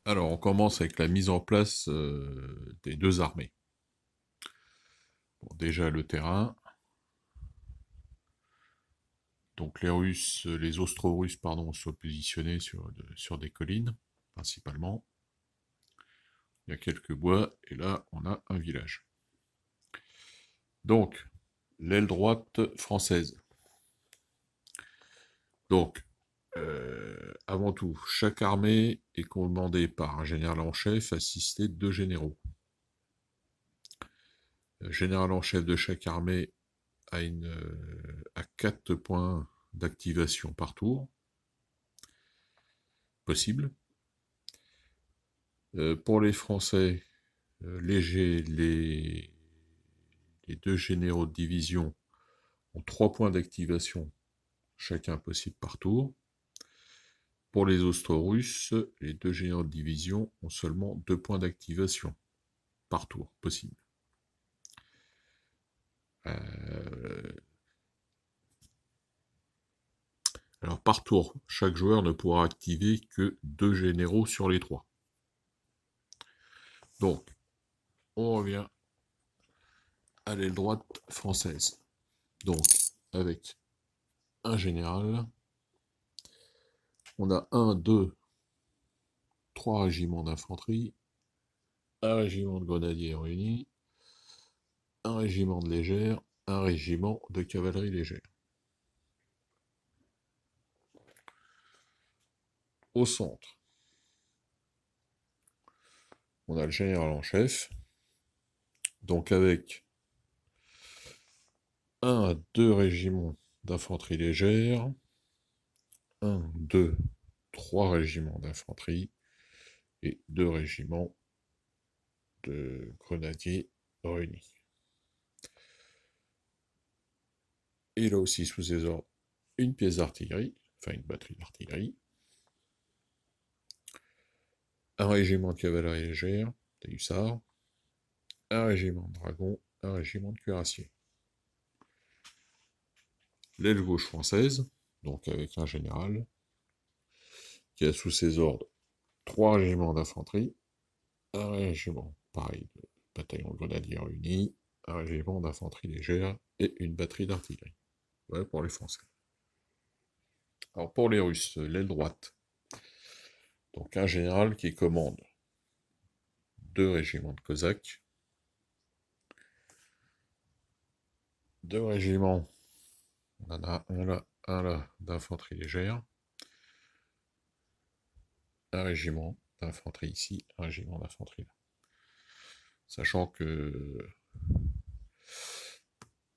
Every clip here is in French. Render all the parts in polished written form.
Alors, on commence avec la mise en place des deux armées. Bon, déjà le terrain. Donc les Austro-Russes, pardon, sont positionnés sur des collines, principalement. Il y a quelques bois, et là, on a un village. Donc, l'aile droite française. Donc, avant tout, chaque armée est commandée par un général en chef, assisté de deux généraux. Le général en chef de chaque armée a 4 points d'activation par tour, possible. Pour les Français légers, les deux généraux de division ont 3 points d'activation, chacun possible par tour. Pour les Austro-Russes, les deux généraux de division ont seulement 2 points d'activation par tour, possible. Alors par tour, chaque joueur ne pourra activer que 2 généraux sur les 3. Donc, on revient à l'aile droite française. Donc, avec un général, on a 1, 2, 3 régiments d'infanterie, un régiment de grenadiers réunis, un régiment de légère, un régiment de cavalerie légère. Au centre, on a le général en chef, donc avec 1 à 2 régiments d'infanterie légère, 1, 2, 3 régiments d'infanterie et 2 régiments de grenadiers réunis. Et là aussi sous ses ordres, une pièce d'artillerie, enfin une batterie d'artillerie, un régiment de cavalerie légère, des hussards, un régiment de dragons, un régiment de cuirassiers. L'aile gauche française, donc avec un général, qui a sous ses ordres 3 régiments d'infanterie, un régiment, pareil, de bataillon de grenadiers réunis, un régiment d'infanterie légère et une batterie d'artillerie. Voilà pour les Français. Alors pour les Russes, l'aile droite, donc un général qui commande 2 régiments de Cosaques, 2 régiments, on en a un là d'infanterie légère, un régiment d'infanterie ici, un régiment d'infanterie là. Sachant que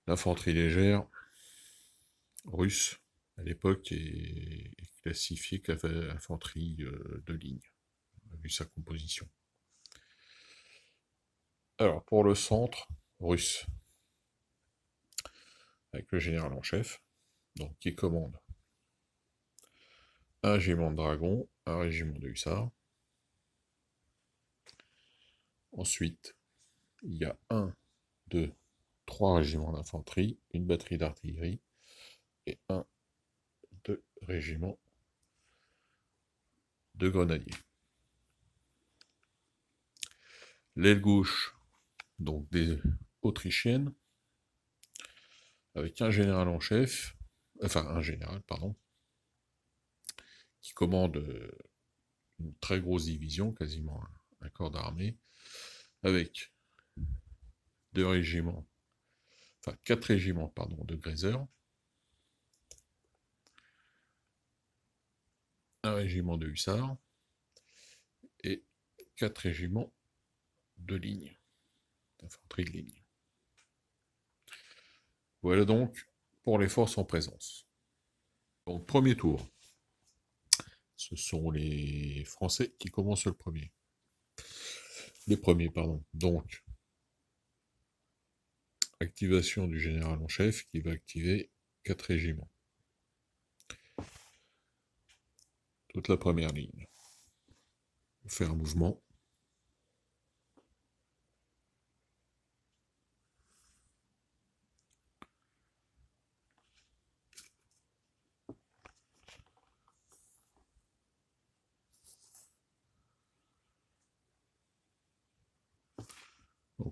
l'infanterie légère russe, à l'époque, est classifiée qu'infanterie de ligne, vu sa composition. Alors, pour le centre russe, avec le général en chef, donc qui commande un régiment de dragons, un régiment de hussards. Ensuite, il y a 1, 2, 3 régiments d'infanterie, une batterie d'artillerie et 1, 2 régiments de grenadiers. L'aile gauche, donc des Autrichiennes, avec un général en chef, enfin un général, pardon, qui commande une très grosse division, quasiment un corps d'armée, avec 2 régiments, enfin 4 régiments, pardon, de grézeurs, un régiment de hussards et 4 régiments de ligne, d'infanterie de ligne. Voilà donc pour les forces en présence. Donc premier tour, ce sont les Français qui commencent le premier. Les premiers, pardon. Donc, activation du général en chef qui va activer 4 régiments. Toute la première ligne. On fait un mouvement.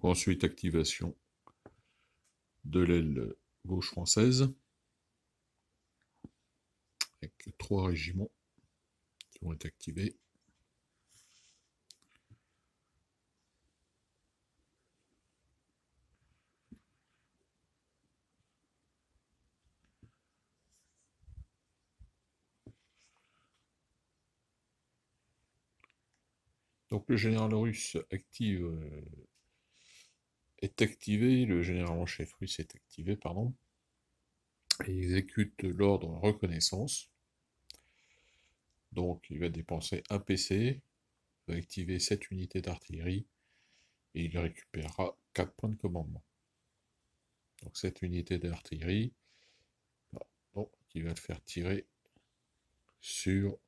Donc ensuite, activation de l'aile gauche française, avec 3 régiments qui vont être activés. Donc le général russe est activé, le général en chef russe est activé, pardon, et exécute l'ordre reconnaissance. Donc il va dépenser un PC, va activer 7 unités d'artillerie, et il récupérera 4 points de commandement. Donc cette unité d'artillerie, qui va le faire tirer sur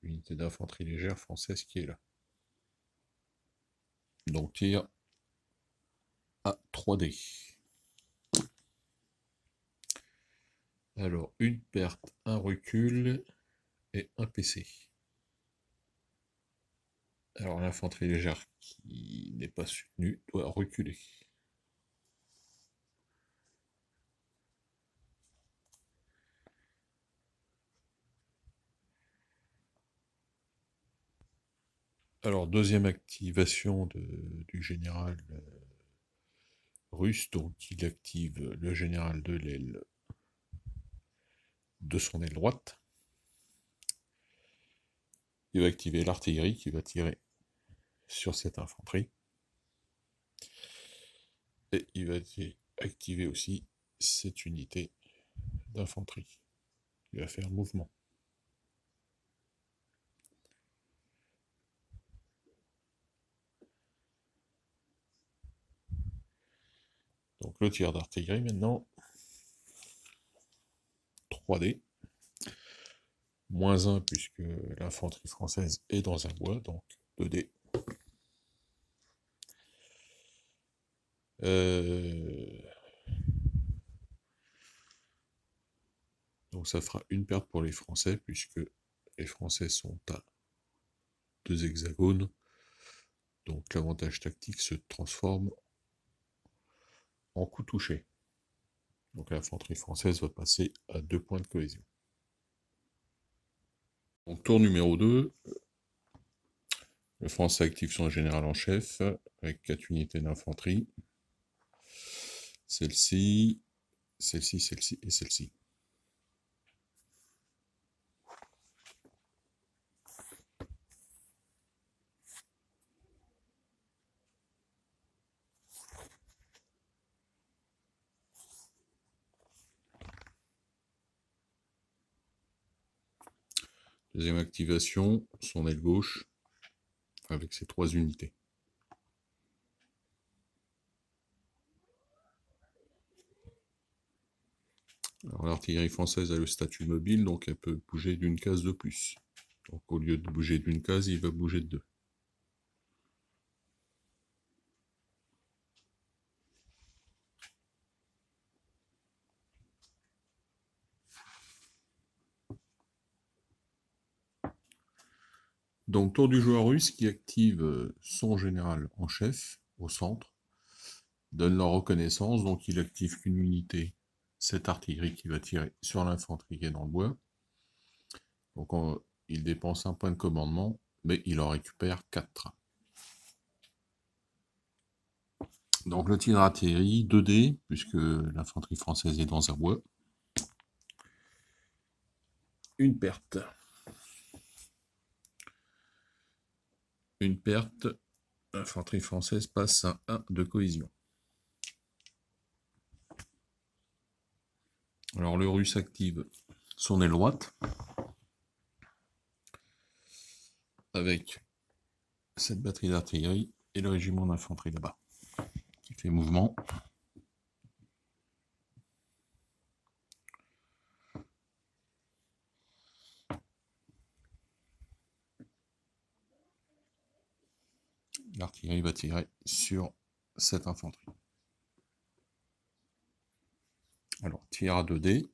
l'unité d'infanterie légère française qui est là. Donc tir à 3D. Alors, une perte, un recul et un PC. Alors, l'infanterie légère qui n'est pas soutenue doit reculer. Alors, deuxième activation du général russe, donc il active le général de l'aile de son aile droite. Il va activer l'artillerie qui va tirer sur cette infanterie. Et il va activer aussi cette unité d'infanterie. Il va faire mouvement. Donc le tir d'artillerie maintenant. 3D. Moins 1 puisque l'infanterie française est dans un bois, donc 2D. Donc ça fera une perte pour les Français, puisque les Français sont à 2 hexagones. Donc l'avantage tactique se transforme en coup touché. Donc l'infanterie française va passer à 2 points de cohésion. Donc tour numéro 2. Le Français active son général en chef, avec 4 unités d'infanterie. Celle-ci, celle-ci, celle-ci et celle-ci. Deuxième activation, son aile gauche, avec ses 3 unités. Alors l'artillerie française a le statut mobile, donc elle peut bouger d'une case de plus. Donc au lieu de bouger d'une case, il va bouger de 2. Donc tour du joueur russe qui active son général en chef au centre, donne leur reconnaissance, donc il active qu'une unité, cette artillerie qui va tirer sur l'infanterie qui est dans le bois. Donc il dépense un point de commandement, mais il en récupère 4. Donc le tir d'artillerie, 2D, puisque l'infanterie française est dans un bois. Une perte. Une perte, l'infanterie française passe à 1 de cohésion. Alors le russe active son aile droite, avec cette batterie d'artillerie et le régiment d'infanterie là-bas, qui fait mouvement. L'artillerie va tirer sur cette infanterie. Alors, tir à 2D,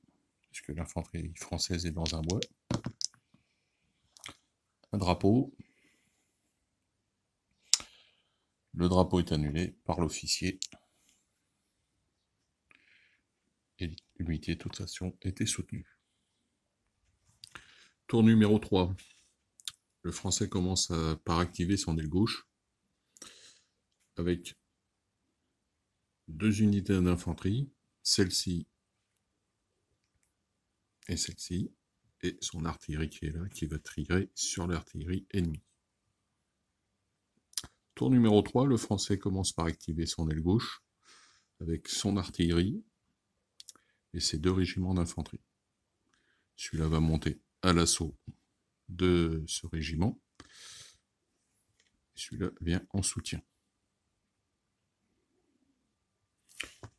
puisque l'infanterie française est dans un bois. Un drapeau. Le drapeau est annulé par l'officier. Et l'unité de toute façon était soutenue. Tour numéro 3. Le Français commence par activer son aile gauche avec 2 unités d'infanterie, celle-ci et celle-ci, et son artillerie qui est là, qui va tirer sur l'artillerie ennemie. Tour numéro 3, le Français commence par activer son aile gauche avec son artillerie et ses 2 régiments d'infanterie. Celui-là va monter à l'assaut de ce régiment. Celui-là vient en soutien.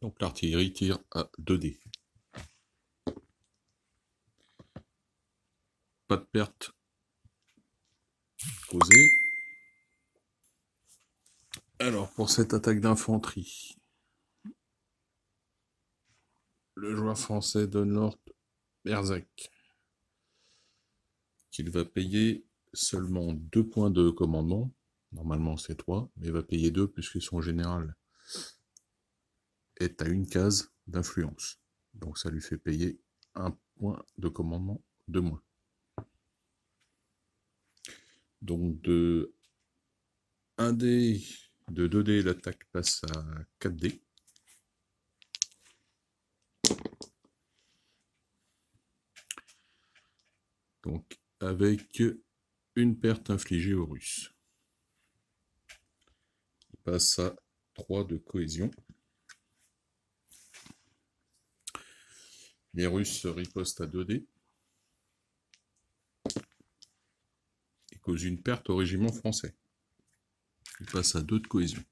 Donc l'artillerie tire à 2 dés. Pas de perte causée. Alors pour cette attaque d'infanterie, le joueur français donne l'ordre Berserk, qu'il va payer seulement 2 points de commandement. Normalement c'est 3, mais il va payer 2 puisque son général est à 1 case d'influence. Donc ça lui fait payer 1 point de commandement de moins. Donc de 1 dé, de 2 dés, l'attaque passe à 4 dés. Donc avec une perte infligée aux Russes. Il passe à 3 de cohésion. Les Russes ripostent à 2 dés et causent une perte au régiment français. Il passe à 2 de cohésion.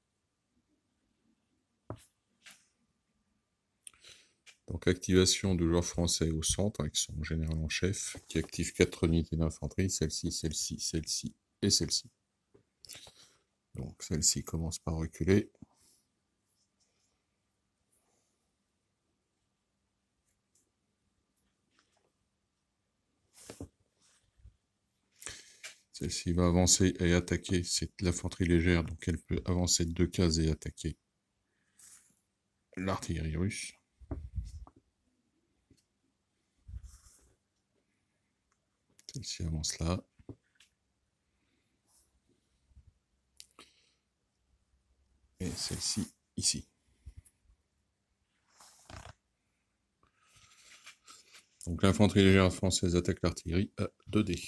Donc activation du joueur français au centre avec son général en chef qui active 4 unités d'infanterie, celle-ci, celle-ci, celle-ci et celle-ci. Donc celle-ci commence par reculer. Celle-ci va avancer et attaquer, c'est l'infanterie légère, donc elle peut avancer de 2 cases et attaquer l'artillerie russe. Celle-ci avance là. Et celle-ci ici. Donc l'infanterie légère française attaque l'artillerie à 2 dés.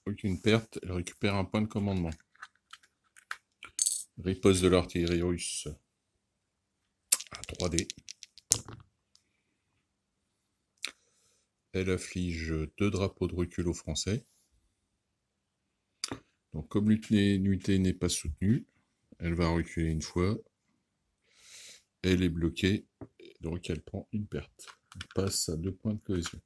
Aucune perte, elle récupère 1 point de commandement. Riposte de l'artillerie russe à 3 dés. Elle afflige 2 drapeaux de recul aux Français. Donc comme l'unité n'est pas soutenue, elle va reculer une fois. Elle est bloquée, donc elle prend une perte. Elle passe à 2 points de cohésion.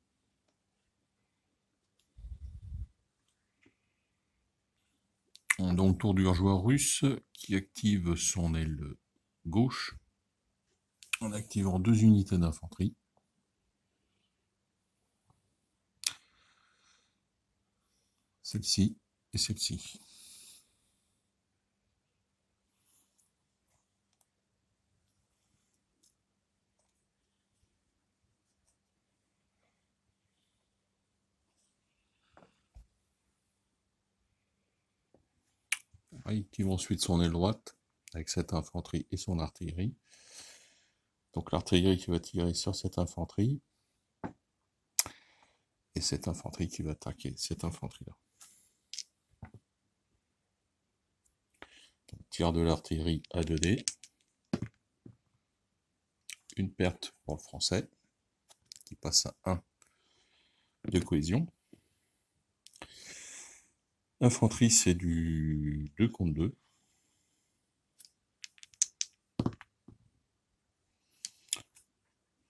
Donc tour du joueur russe qui active son aile gauche en activant 2 unités d'infanterie. Celle-ci et celle-ci. Il active ensuite son aile droite avec cette infanterie et son artillerie. Donc l'artillerie qui va tirer sur cette infanterie et cette infanterie qui va attaquer cette infanterie-là. Tir de l'artillerie à 2 dés. Une perte pour le français qui passe à 1 de cohésion. L'infanterie c'est du 2 contre 2.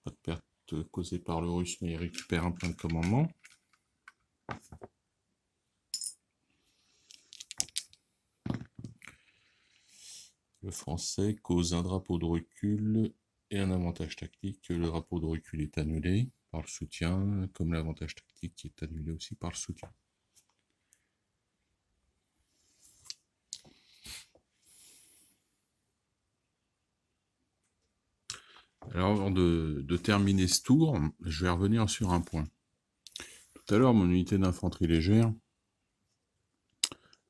Pas de perte causée par le russe, mais il récupère 1 point de commandement. Le français cause un drapeau de recul et un avantage tactique. Le drapeau de recul est annulé par le soutien, comme l'avantage tactique qui est annulé aussi par le soutien. Alors avant de terminer ce tour, je vais revenir sur un point. Tout à l'heure, mon unité d'infanterie légère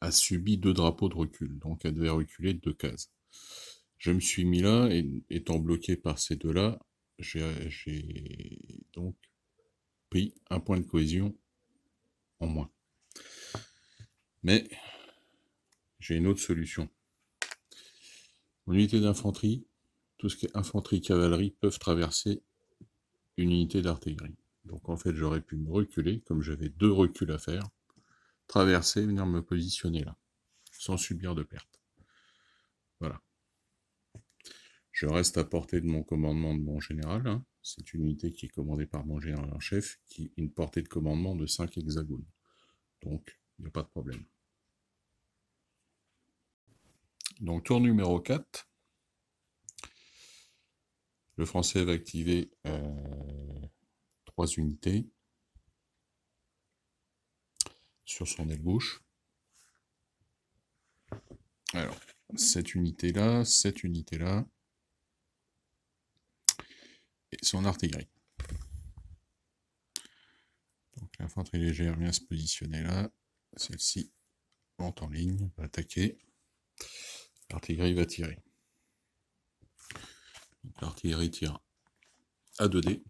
a subi 2 drapeaux de recul, donc elle devait reculer de 2 cases. Je me suis mis là, et étant bloqué par ces deux-là, j'ai donc pris un point de cohésion en moins. Mais j'ai une autre solution. Mon unité d'infanterie, tout ce qui est infanterie, cavalerie, peuvent traverser une unité d'artillerie. Donc en fait, j'aurais pu me reculer, comme j'avais 2 reculs à faire, traverser, venir me positionner là, sans subir de perte. Voilà. Je reste à portée de mon commandement de mon général. Hein. C'est une unité qui est commandée par mon général en chef, qui a une portée de commandement de 5 hexagones. Donc, il n'y a pas de problème. Donc, tour numéro 4. Le français va activer 3 unités sur son aile gauche. Alors, cette unité-là, et son artillerie. Donc l'infanterie légère vient se positionner là. Celle-ci monte en ligne, va attaquer. L'artillerie va tirer. L'artillerie tire à 2 dés.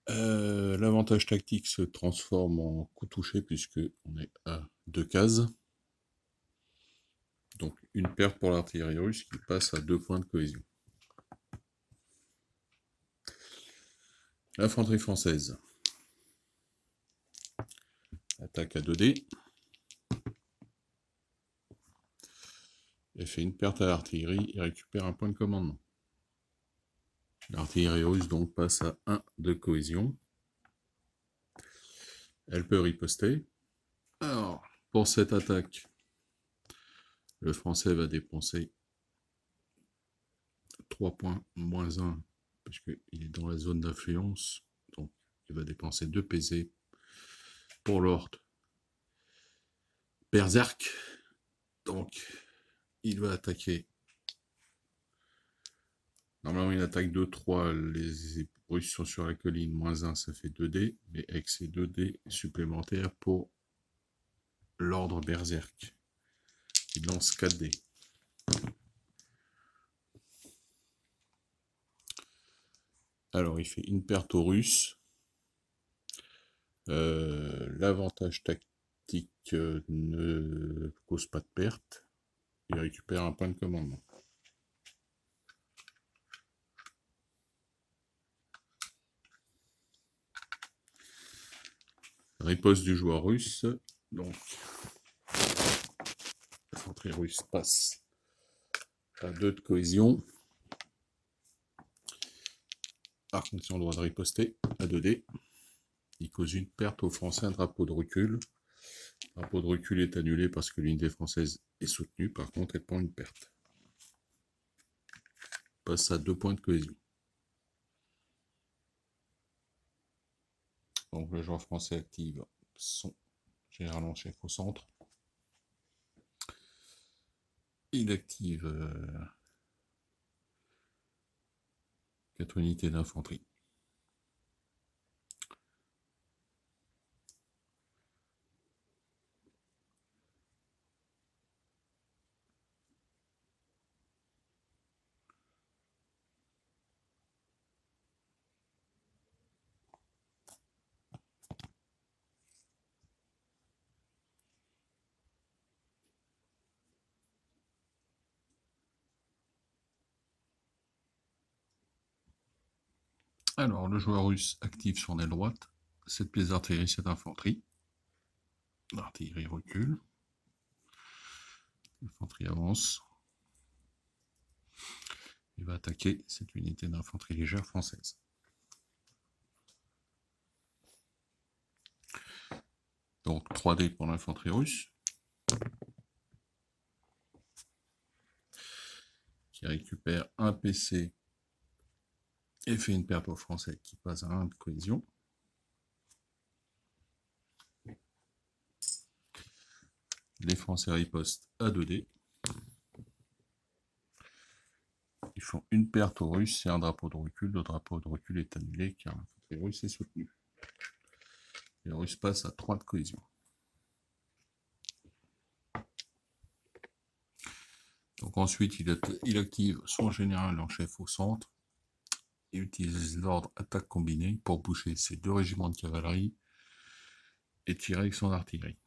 L'avantage tactique se transforme en coup touché puisque on est à 2 cases. Donc une perte pour l'artillerie russe qui passe à 2 points de cohésion. L'infanterie française attaque à 2 dés. Elle fait une perte à l'artillerie et récupère un point de commandement. L'artillerie russe donc passe à 1 de cohésion. Elle peut riposter. Alors, pour cette attaque, le français va dépenser 3 points moins 1, puisqu'il est dans la zone d'influence. Donc, il va dépenser 2 PZ pour l'ordre Berserk. Donc, il va attaquer. Normalement, il attaque 2-3. Les Russes sont sur la colline. Moins 1, ça fait 2 dés. Mais avec ces 2 dés supplémentaires pour l'ordre Berserk. Il lance 4 dés. Alors, il fait une perte aux Russes. L'avantage tactique ne cause pas de perte. Il récupère un point de commandement. Riposte du joueur russe. Donc, l'infanterie russe passe à 2 de cohésion. Par contre, ils ont le droit de riposter à 2 dés. Il cause une perte aux Français, un drapeau de recul. Le drapeau de recul est annulé parce que l'unité française est soutenue. Par contre, elle prend une perte. Passe à 2 points de cohésion. Donc le joueur français active son général en chef au centre. Il active 4 unités d'infanterie. Alors, le joueur russe active son aile droite. Cette pièce d'artillerie, c'est infanterie. L'artillerie recule. L'infanterie avance. Il va attaquer cette unité d'infanterie légère française. Donc 3 dés pour l'infanterie russe. Qui récupère un PC et fait une perte aux Français qui passe à 1 de cohésion. Les Français ripostent à 2 dés. ils font une perte aux Russes et un drapeau de recul. Le drapeau de recul est annulé car les Russes est soutenu. Les Russes passent à 3 de cohésion. Donc ensuite, il active son général en chef au centre et utilise l'ordre attaque combinée pour boucher ses 2 régiments de cavalerie et tirer avec son artillerie.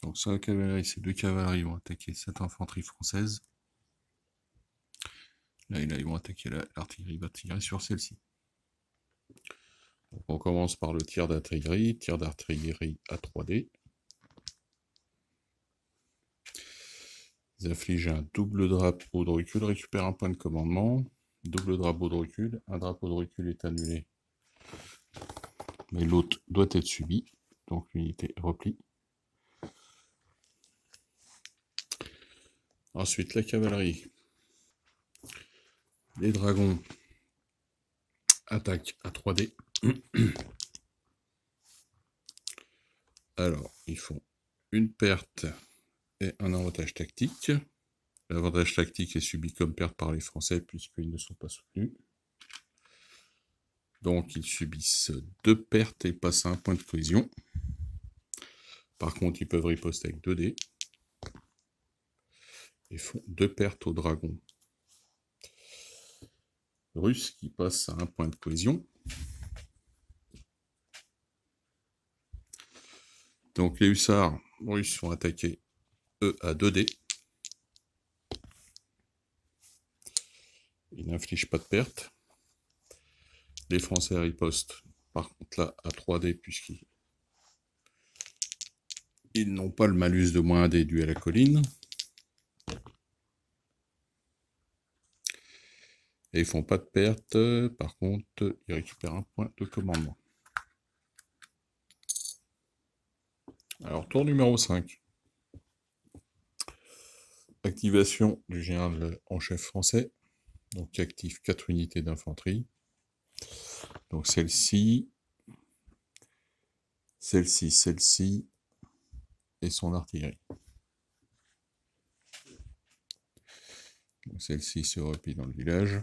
Donc sur la cavalerie, ces 2 cavaleries vont attaquer cette infanterie française. Là, ils vont attaquer l'artillerie, va tirer sur celle-ci. On commence par le tir d'artillerie à 3D. Ils affligent un double drapeau de recul, récupèrent un point de commandement. Double drapeau de recul, un drapeau de recul est annulé, mais l'autre doit être subi, donc l'unité replie. Ensuite, la cavalerie. Les dragons attaquent à 3D. Alors, ils font une perte et un avantage tactique. L'avantage tactique est subi comme perte par les Français puisqu'ils ne sont pas soutenus. Donc, ils subissent 2 pertes et passent à 1 point de cohésion. Par contre, ils peuvent riposter avec 2 dés. Et font 2 pertes aux dragons russes qui passent à 1 point de cohésion. Donc les hussards russes sont attaqués, eux, à 2 dés. Ils n'infligent pas de pertes. Les Français ripostent, par contre là, à 3 dés, puisqu'ils n'ont pas le malus de moins 1 dé dû à la colline. Et ils font pas de pertes, par contre, ils récupèrent un point de commandement. Alors, tour numéro 5. Activation du général en chef français, donc qui active 4 unités d'infanterie. Donc celle-ci, celle-ci, celle-ci, et son artillerie. Celle-ci se replie dans le village.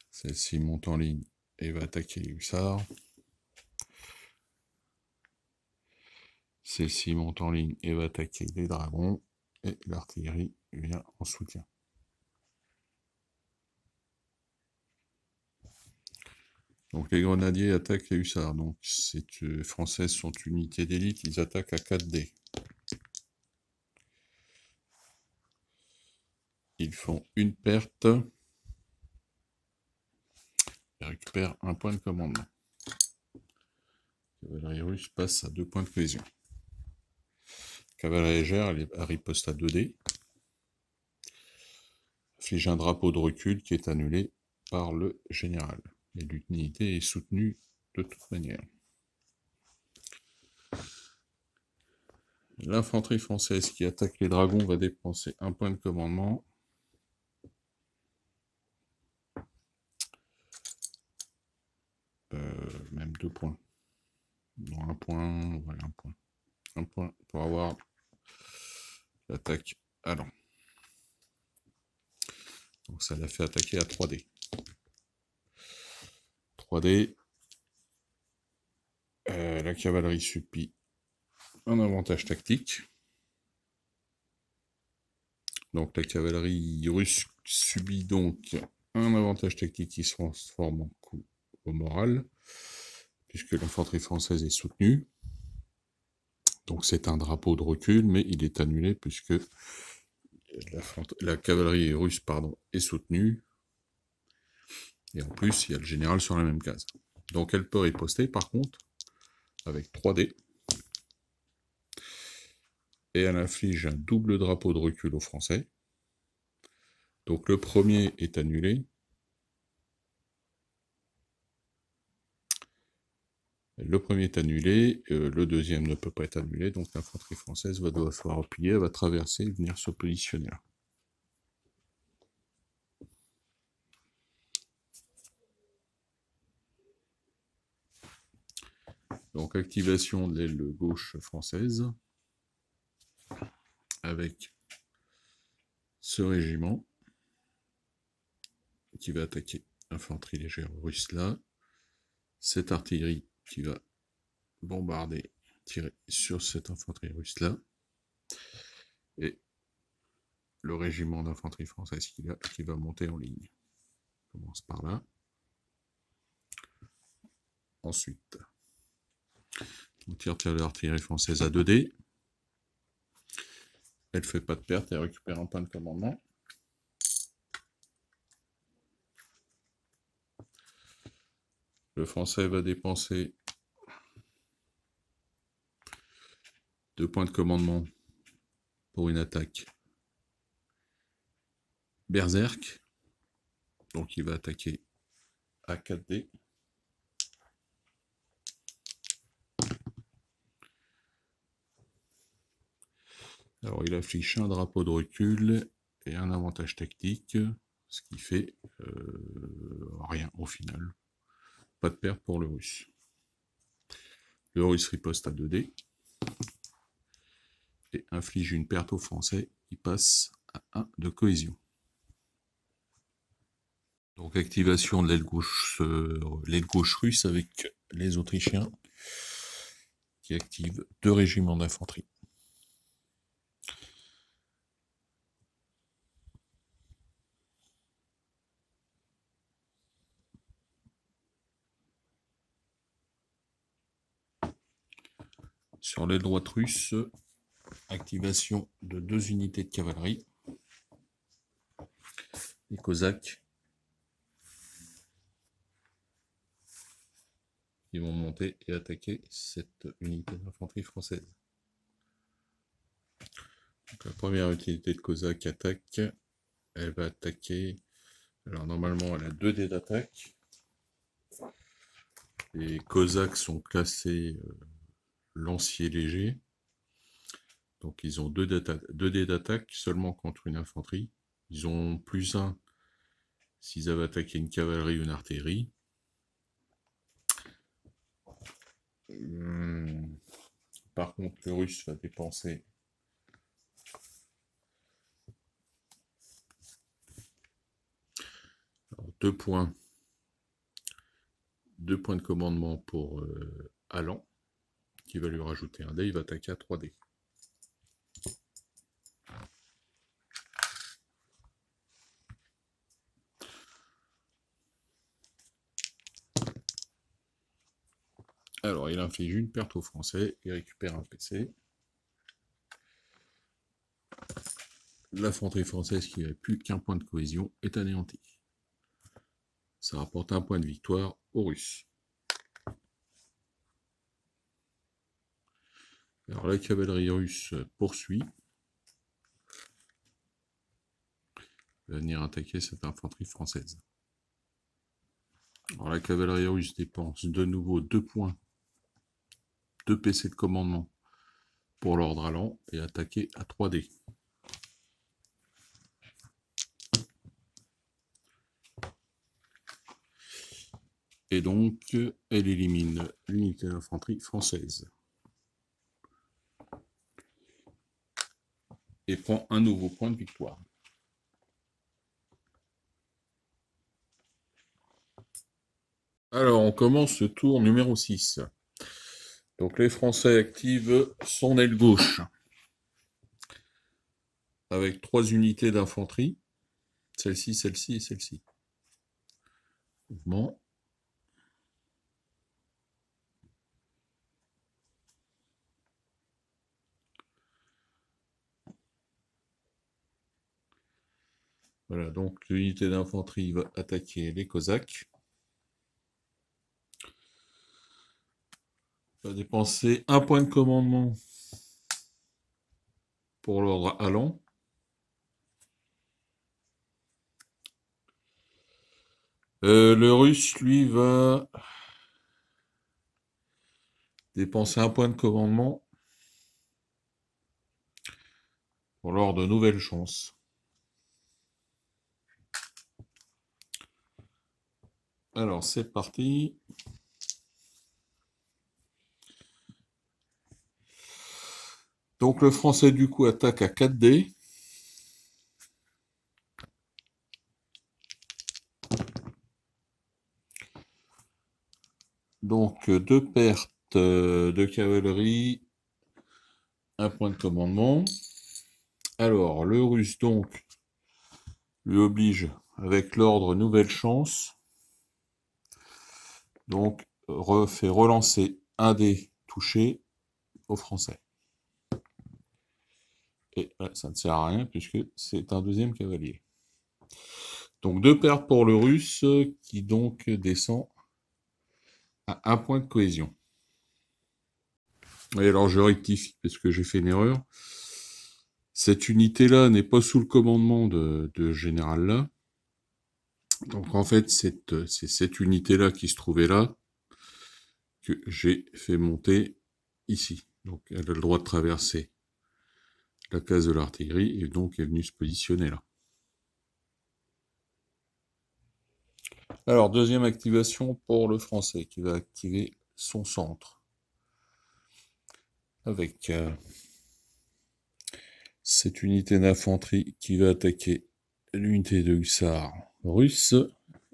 Celle-ci monte en ligne et va attaquer les hussards. Celle-ci monte en ligne et va attaquer les dragons. Et l'artillerie vient en soutien. Donc les grenadiers attaquent les hussards. Donc ces Françaises sont unités d'élite, ils attaquent à 4 dés. Ils font une perte. Et récupèrent un point de commandement. La cavalerie russe passe à 2 points de cohésion. Cavalerie légère, elle riposte à 2 dés. Afflige un drapeau de recul qui est annulé par le général. Et l'unité est soutenue de toute manière. L'infanterie française qui attaque les dragons va dépenser un point de commandement. Même 2 points. Non, 1 point, voilà, 1 point. 1 point pour avoir l'attaque allant. Donc ça l'a fait attaquer à 3 dés. 3 dés. La cavalerie subit un avantage tactique. Donc la cavalerie russe subit donc un avantage tactique qui se transforme en coup au moral, puisque l'infanterie française est soutenue. Donc c'est un drapeau de recul, mais il est annulé puisque la cavalerie russe est soutenue. Et en plus, il y a le général sur la même case. Donc elle peut riposter par contre, avec 3 dés. Et elle inflige un double drapeau de recul aux Français. Donc le premier est annulé. Le premier est annulé, le deuxième ne peut pas être annulé, donc l'infanterie française va devoir se replier, elle va traverser et venir se positionner là. Donc activation de l'aile gauche française, avec ce régiment qui va attaquer l'infanterie légère russe là, cette artillerie qui va bombarder, tirer sur cette infanterie russe là, et le régiment d'infanterie française qui va monter en ligne. On commence par là. Ensuite, on tire l'artillerie française à 2D. Elle ne fait pas de perte, elle récupère un point de commandement. Le français va dépenser 2 points de commandement pour une attaque berserk. Donc il va attaquer à 4D. Alors il affiche un drapeau de recul et un avantage tactique, ce qui fait rien au final. Pas de perte pour le russe. Le russe riposte à 2D et inflige une perte aux Français. Il passe à 1 de cohésion. Donc activation de l'aile gauche russe avec les Autrichiens qui activent 2 régiments d'infanterie. Sur l'aile droite russe, activation de 2 unités de cavalerie. Les Cosaques qui vont monter et attaquer cette unité d'infanterie française. Donc, la première unité de Cosaques attaque. Elle va attaquer. Alors normalement elle a 2 dés d'attaque. Les Cosaques sont classés lanciers légers. Donc ils ont 2 dés d'attaque seulement contre une infanterie. Ils ont +1 s'ils avaient attaqué une cavalerie ou une artillerie. Par contre, le russe va dépenser alors, 2 points de commandement pour Allan, qui va lui rajouter un dé. Il va attaquer à 3 dés. Alors, il inflige une perte aux Français, il récupère un PC. L'infanterie française qui n'avait plus qu'un point de cohésion est anéantie. Ça rapporte un point de victoire aux Russes. Alors, la cavalerie russe poursuit. Elle va venir attaquer cette infanterie française. Alors, la cavalerie russe dépense de nouveau 2 points, 2 PC de commandement pour l'ordre allant et attaquer à 3 dés. Et donc, elle élimine l'unité d'infanterie française. Et prend un nouveau point de victoire. Alors, on commence le tour numéro 6. Donc, les Français activent son aile gauche. Avec 3 unités d'infanterie. Celle-ci, celle-ci et celle-ci. Mouvement. Voilà, donc l'unité d'infanterie va attaquer les Cosaques. Va dépenser un point de commandement pour l'ordre allant. Le russe, lui, va dépenser un point de commandement pour lors de nouvelles chances. Alors, c'est parti. Donc, le français, du coup, attaque à 4 dés. Donc, 2 pertes de cavalerie, un point de commandement. Alors, le russe, donc, lui oblige avec l'ordre nouvelle chance. Donc, fait relancer un dé touché au français. Et là, ça ne sert à rien puisque c'est un deuxième cavalier. Donc, 2 pertes pour le russe qui donc descend à 1 point de cohésion. Et alors, je rectifie parce que j'ai fait une erreur. Cette unité-là n'est pas sous le commandement de général là. Donc en fait, c'est cette unité-là qui se trouvait là que j'ai fait monter ici. Donc elle a le droit de traverser la case de l'artillerie et donc est venue se positionner là. Alors deuxième activation pour le français qui va activer son centre avec cette unité d'infanterie qui va attaquer l'unité de hussards russe,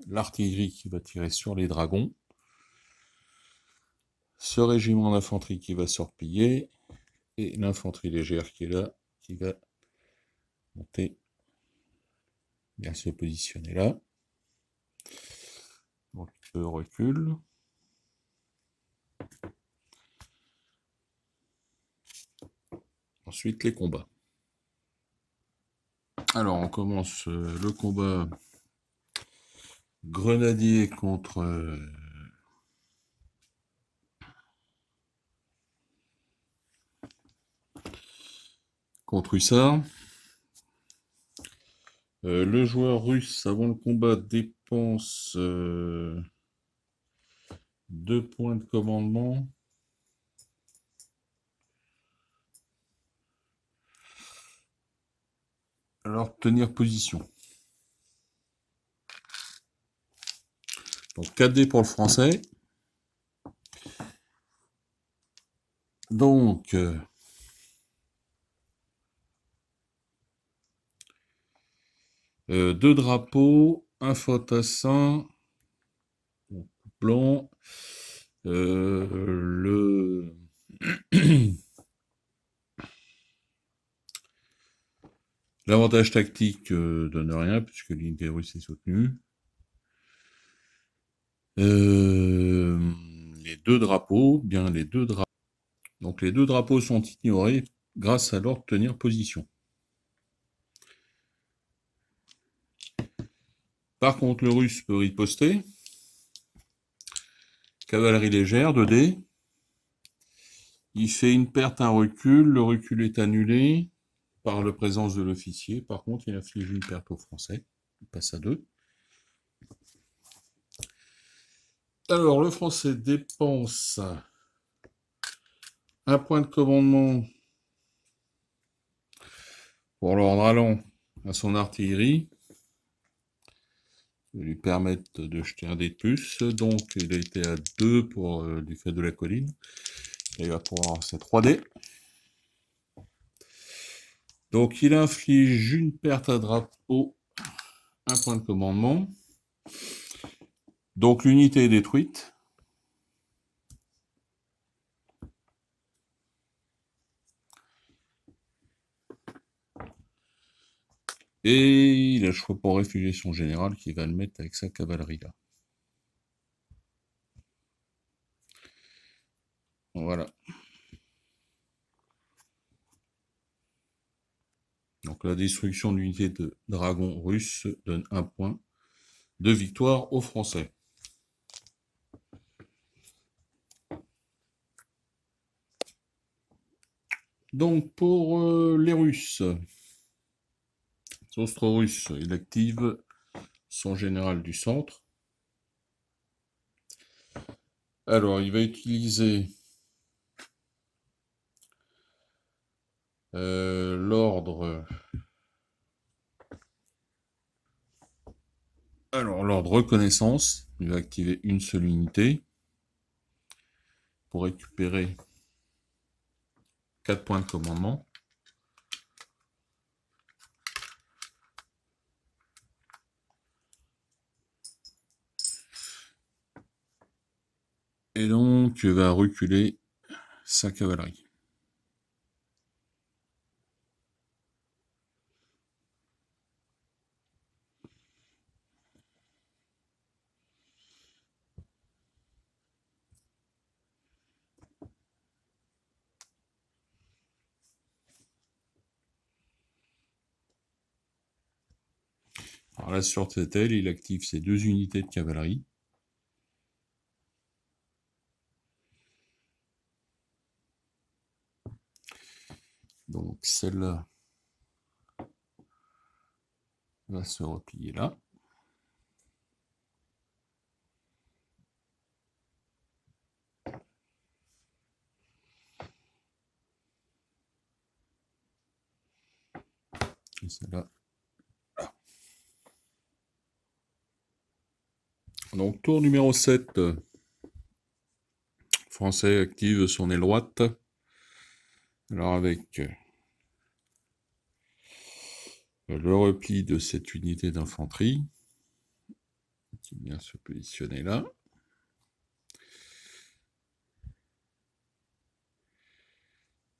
l'artillerie qui va tirer sur les dragons, ce régiment d'infanterie qui va se replier, et l'infanterie légère qui est là, qui va monter, bien se positionner là. Donc recul. Ensuite les combats. Alors on commence le combat grenadier contre hussard. Le joueur russe avant le combat dépense 2 points de commandement. Alors tenir position. Donc 4 dés pour le français. Donc 2 drapeaux, un fantassin blanc, l'avantage tactique donne rien puisque l'unité russe est soutenue. Les 2 drapeaux, bien les 2 drapeaux. Donc les 2 drapeaux sont ignorés grâce à l'ordre tenir position. Par contre, le russe peut riposter. Cavalerie légère, 2 dés. Il fait une perte, un recul. Le recul est annulé par la présence de l'officier. Par contre, il inflige une perte aux Français. Il passe à 2. Alors, le Français dépense un point de commandement pour l'ordre allant à son artillerie. Lui permettre de jeter un dé de plus. Donc, il a été à 2 pour, du fait de la colline. Et il va pouvoir ses 3 dés. Donc, il inflige une perte à drapeau, un point de commandement. Donc, l'unité est détruite. Et il a le choix pour réfugier son général qui va le mettre avec sa cavalerie là. Voilà. Donc la destruction de l'unité de dragon russe donne 1 point de victoire aux Français. Donc pour les Russes, Austro-Russe, il active son général du centre. Alors il va utiliser L'ordre... Alors, l'ordre reconnaissance, il va activer une seule unité pour récupérer 4 points de commandement. Et donc, va reculer sa cavalerie. Alors là, sur cette aile, il active ses 2 unités de cavalerie. Donc celle-là va se replier là. Et celle-là. Donc tour numéro 7. Français active son aile droite. Alors avec le repli de cette unité d'infanterie, qui vient se positionner là.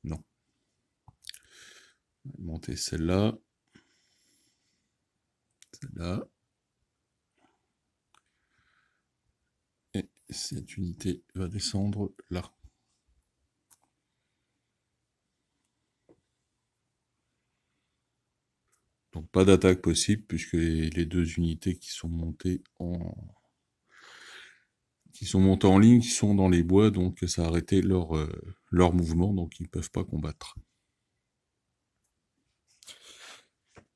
Non. Monter celle-là. Celle-là. Et cette unité va descendre là. Donc pas d'attaque possible puisque les 2 unités qui sont montées en ligne, qui sont dans les bois, donc ça a arrêté leur mouvement, donc ils ne peuvent pas combattre.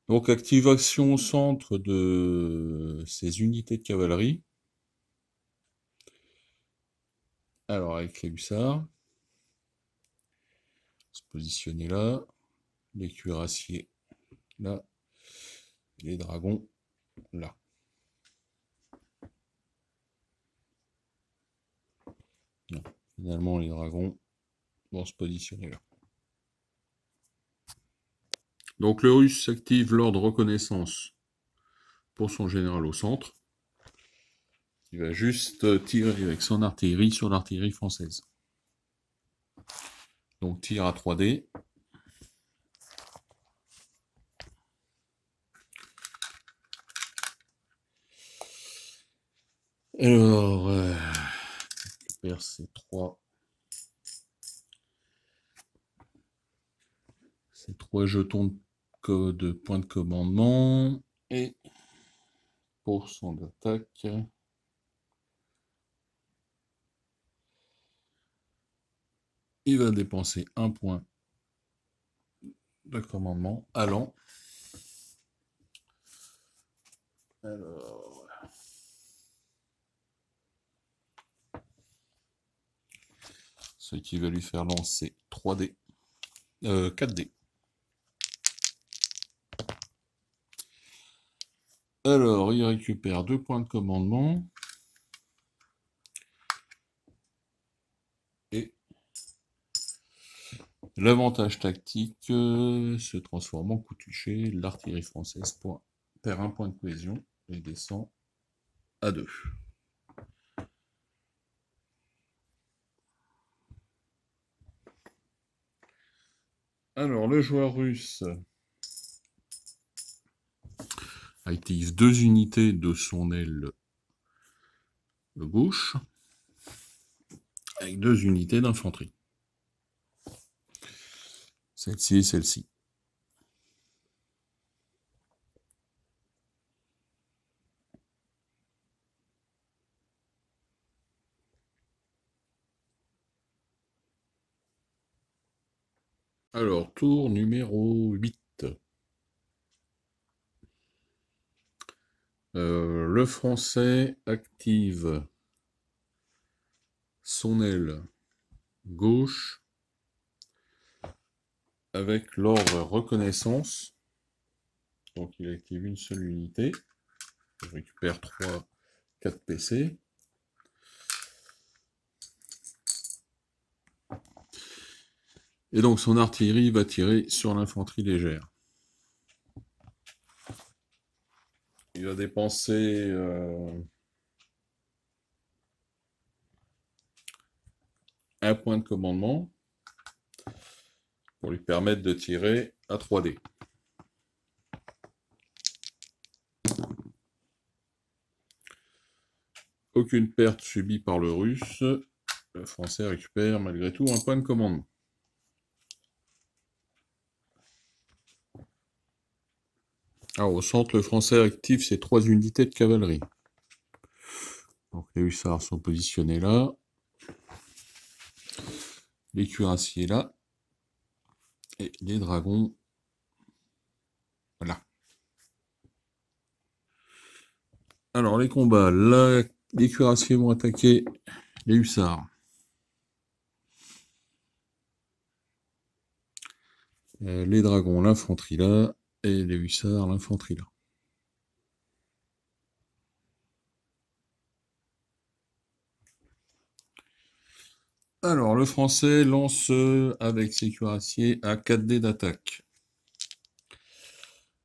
Donc activation au centre de ces unités de cavalerie. Alors avec les hussards, se positionner là, les cuirassiers là, les dragons là. Non, finalement les dragons vont se positionner là. Donc le russe active l'ordre reconnaissance pour son général au centre. Il va juste tirer avec son artillerie sur l'artillerie française. Donc tir à 3D. Alors, récupère ces 3 jetons de points de commandement. Et pour son attaque, il va dépenser 1 point de commandement allant. Alors, ce qui va lui faire lancer 3D, 4D. Alors, il récupère 2 points de commandement. Et l'avantage tactique se transforme en coup touché. L'artillerie française perd 1 point de cohésion et descend à 2. Alors, le joueur russe active 2 unités de son aile gauche avec 2 unités d'infanterie. Celle-ci et celle-ci. Alors, tour numéro 8. Le français active son aile gauche avec l'ordre reconnaissance. Donc il active une seule unité. Je récupère 4 PC. Et donc son artillerie va tirer sur l'infanterie légère. Il va dépenser un point de commandement pour lui permettre de tirer à 3D. Aucune perte subie par le russe. Le français récupère malgré tout un point de commandement. Alors au centre, le français active ses 3 unités de cavalerie. Donc les hussards sont positionnés là. Les cuirassiers là. Et les dragons là. Alors les combats, là, les cuirassiers vont attaquer les hussards. Les dragons, l'infanterie là. Et les hussards, l'infanterie là. Alors, le français lance avec ses cuirassiers à 4 dés d'attaque.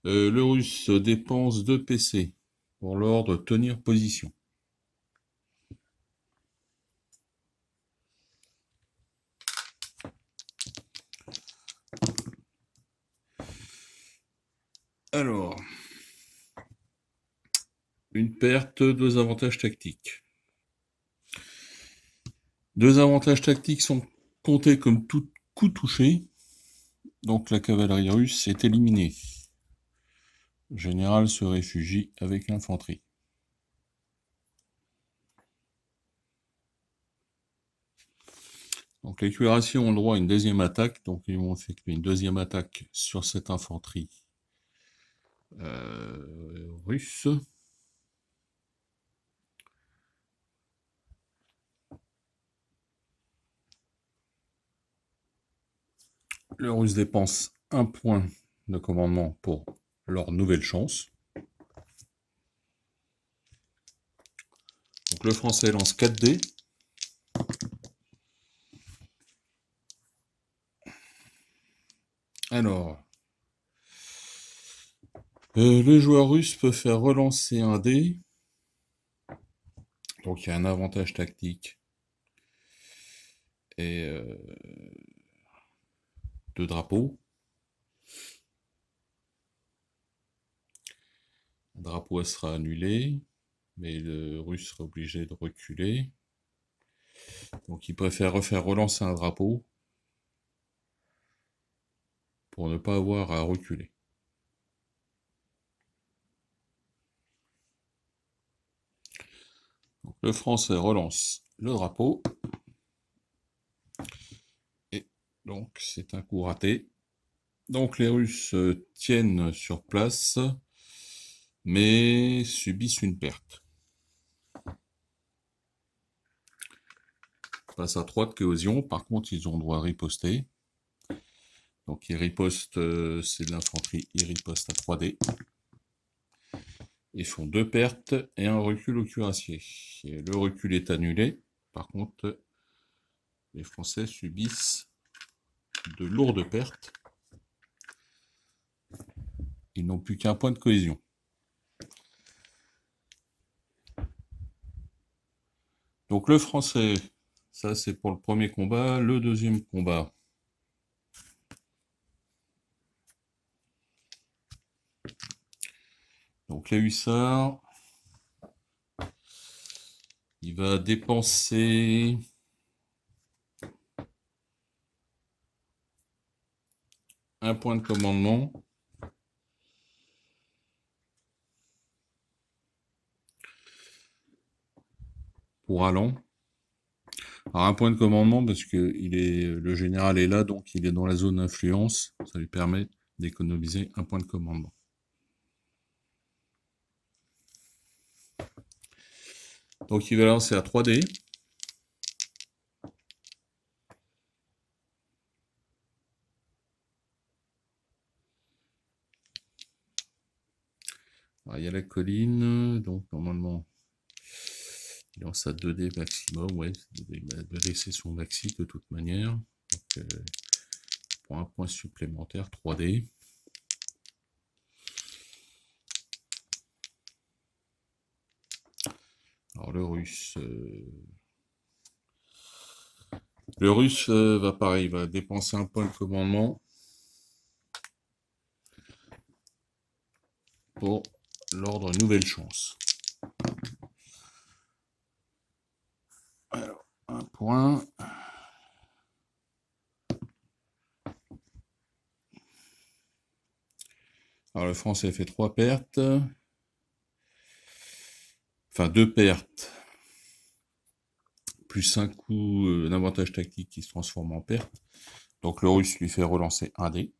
Le russe dépense 2 PC pour l'ordre tenir position. Alors, une perte, 2 avantages tactiques. 2 avantages tactiques sont comptés comme tout coup touché, donc la cavalerie russe est éliminée. Le général se réfugie avec l'infanterie. Donc les cuirassiers ont le droit à une deuxième attaque, donc ils vont effectuer une deuxième attaque sur cette infanterie russe. Le russe dépense un point de commandement pour leur nouvelle chance. Donc le français lance 4 dés. Alors, le joueur russe peut faire relancer un dé. Donc il y a un avantage tactique. Et 2 drapeaux. Un drapeau sera annulé, mais le russe sera obligé de reculer. Donc il préfère refaire relancer un drapeau pour ne pas avoir à reculer. Donc le français relance le drapeau. Et donc c'est un coup raté. Donc les Russes tiennent sur place, mais subissent une perte. Face à 3 de cohésion, par contre ils ont droit à riposter. Donc ils ripostent, c'est de l'infanterie, ils ripostent à 3D. Ils font 2 pertes et un recul au cuirassier. Et le recul est annulé. Par contre, les Français subissent de lourdes pertes. Ils n'ont plus qu'un point de cohésion. Donc le Français, ça c'est pour le premier combat. Le deuxième combat. Donc les hussards, il va dépenser un point de commandement pour Allan. Alors un point de commandement parce que le général est là, donc il est dans la zone d'influence. Ça lui permet d'économiser un point de commandement. Donc il va lancer à 3D. Alors, il y a la colline, donc normalement, il lance à 2D maximum, ouais, 2D c'est son maxi de toute manière. Donc, pour un point supplémentaire, 3D. Alors le russe va pareil, va dépenser un point de commandement pour l'ordre nouvelle chance. Alors, un point. Alors le français fait 3 pertes. Enfin 2 pertes. Plus un coup d'avantage tactique qui se transforme en perte. Donc le russe lui fait relancer un dé.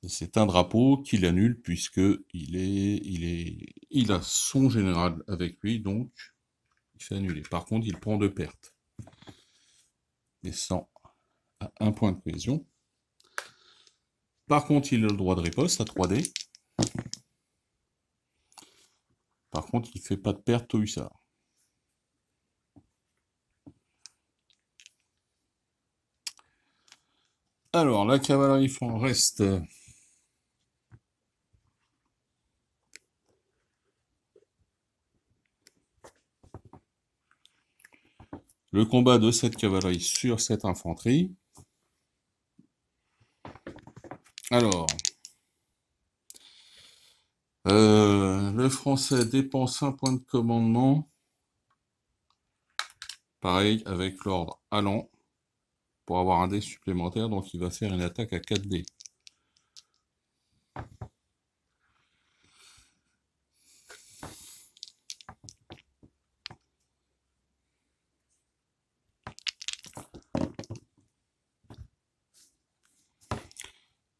Et c'est un drapeau qu'il annule puisque il a son général avec lui, donc il fait annuler. Par contre, il prend 2 pertes. Descend à 1 point de cohésion. Par contre, il a le droit de riposte à 3D. Par contre, il ne fait pas de perte au hussard. Alors, la cavalerie reste le combat de cette cavalerie sur cette infanterie. Alors, le français dépense un point de commandement. Pareil avec l'ordre allant pour avoir un dé supplémentaire, donc il va faire une attaque à 4 dés.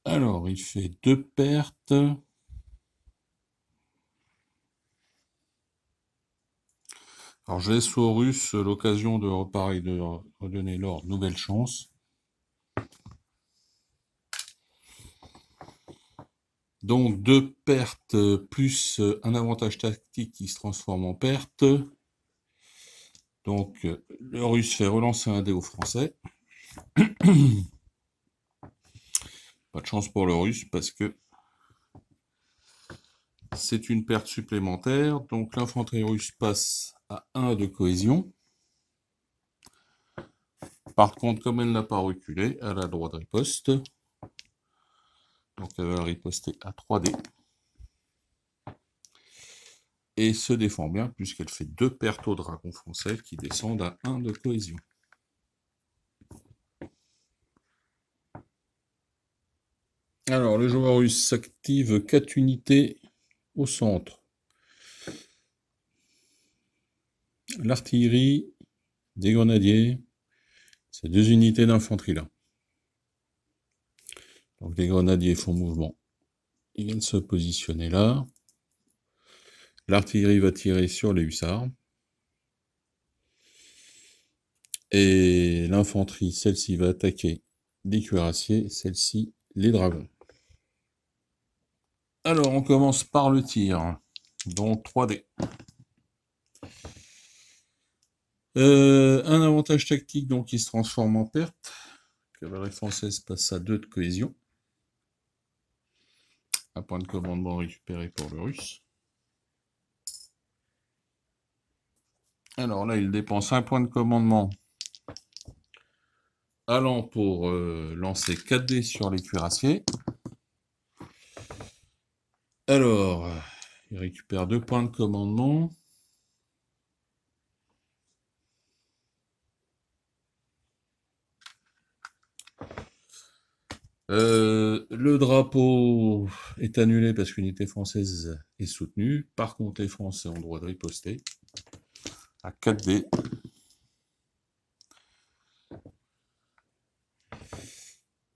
Alors, il fait 2 pertes. Alors, je laisse au russe l'occasion de redonner l'ordre nouvelle chance. Donc, 2 pertes plus un avantage tactique qui se transforme en perte. Donc, le russe fait relancer un dé au français. Pas de chance pour le russe parce que c'est une perte supplémentaire. Donc, l'infanterie russe passe à 1 de cohésion. Par contre, comme elle n'a pas reculé, elle a le droit de riposte. Donc elle va riposter à 3D. Et se défend bien puisqu'elle fait 2 pertes au dragon français qui descendent à 1 de cohésion. Alors le joueur russe s'active 4 unités au centre. L'artillerie, des grenadiers, ces 2 unités d'infanterie là. Donc les grenadiers font mouvement. Ils viennent se positionner là. L'artillerie va tirer sur les hussards. Et l'infanterie, celle-ci va attaquer les cuirassiers, celle-ci les dragons. Alors on commence par le tir. Donc 3D. Un avantage tactique donc qui se transforme en perte. La cavalerie française passe à 2 de cohésion. Un point de commandement récupéré pour le russe. Alors là, il dépense un point de commandement allant pour lancer 4 dés sur les cuirassiers. Alors, il récupère 2 points de commandement. Le drapeau est annulé parce qu'une unité française est soutenue. Par contre, les Français ont le droit de riposter à 4 dés.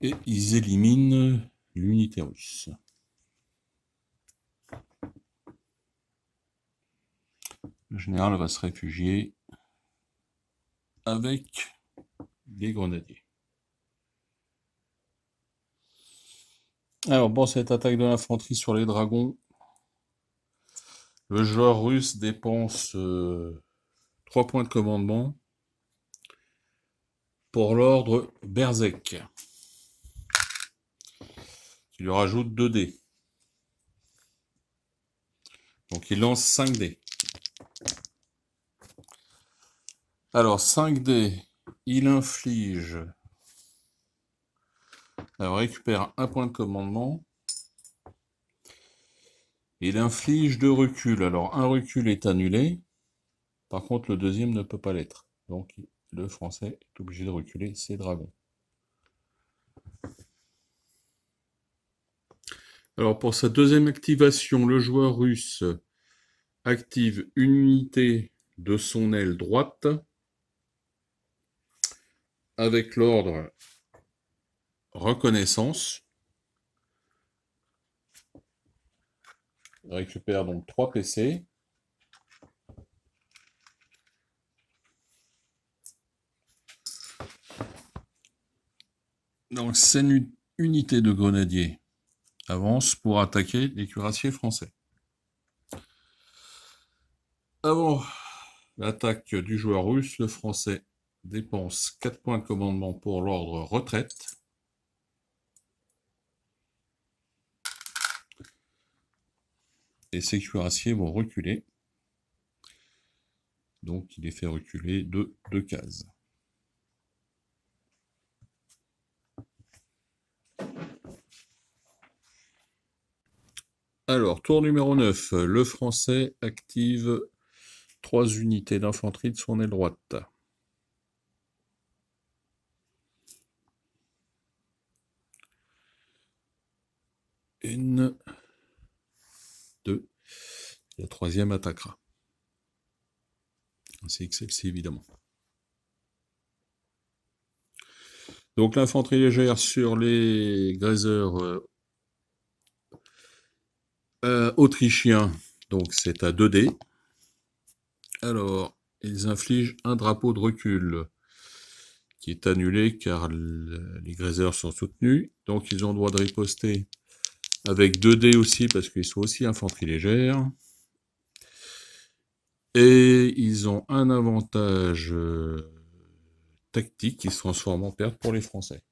Et ils éliminent l'unité russe. Le général va se réfugier avec les grenadiers. Alors, pour cette attaque de l'infanterie sur les dragons, le joueur russe dépense 3 points de commandement pour l'ordre Berzec, qui lui rajoute 2 dés. Donc il lance 5 dés. Alors 5 dés, il inflige... Alors récupère un point de commandement. Il inflige 2 reculs. Alors un recul est annulé. Par contre le deuxième ne peut pas l'être. Donc le français est obligé de reculer ses dragons. Alors pour sa deuxième activation, le joueur russe active une unité de son aile droite avec l'ordre reconnaissance. Il récupère donc 3 PC. Donc cette unité de grenadiers avance pour attaquer les cuirassiers français. Avant l'attaque du joueur russe, le français dépense 4 points de commandement pour l'ordre retraite. Et ses cuirassiers vont reculer. Donc il les fait reculer de 2 cases. Alors, tour numéro 9, le français active 3 unités d'infanterie de son aile droite. Une, 2, la troisième attaquera. Ainsi que celle-ci, évidemment. Donc l'infanterie légère sur les grézeurs autrichiens, donc c'est à 2 dés. Alors, ils infligent un drapeau de recul qui est annulé car les grézeurs sont soutenus. Donc ils ont le droit de riposter avec 2 dés aussi parce qu'ils sont aussi infanterie légère. Et ils ont un avantage tactique qui se transforme en perte pour les Français.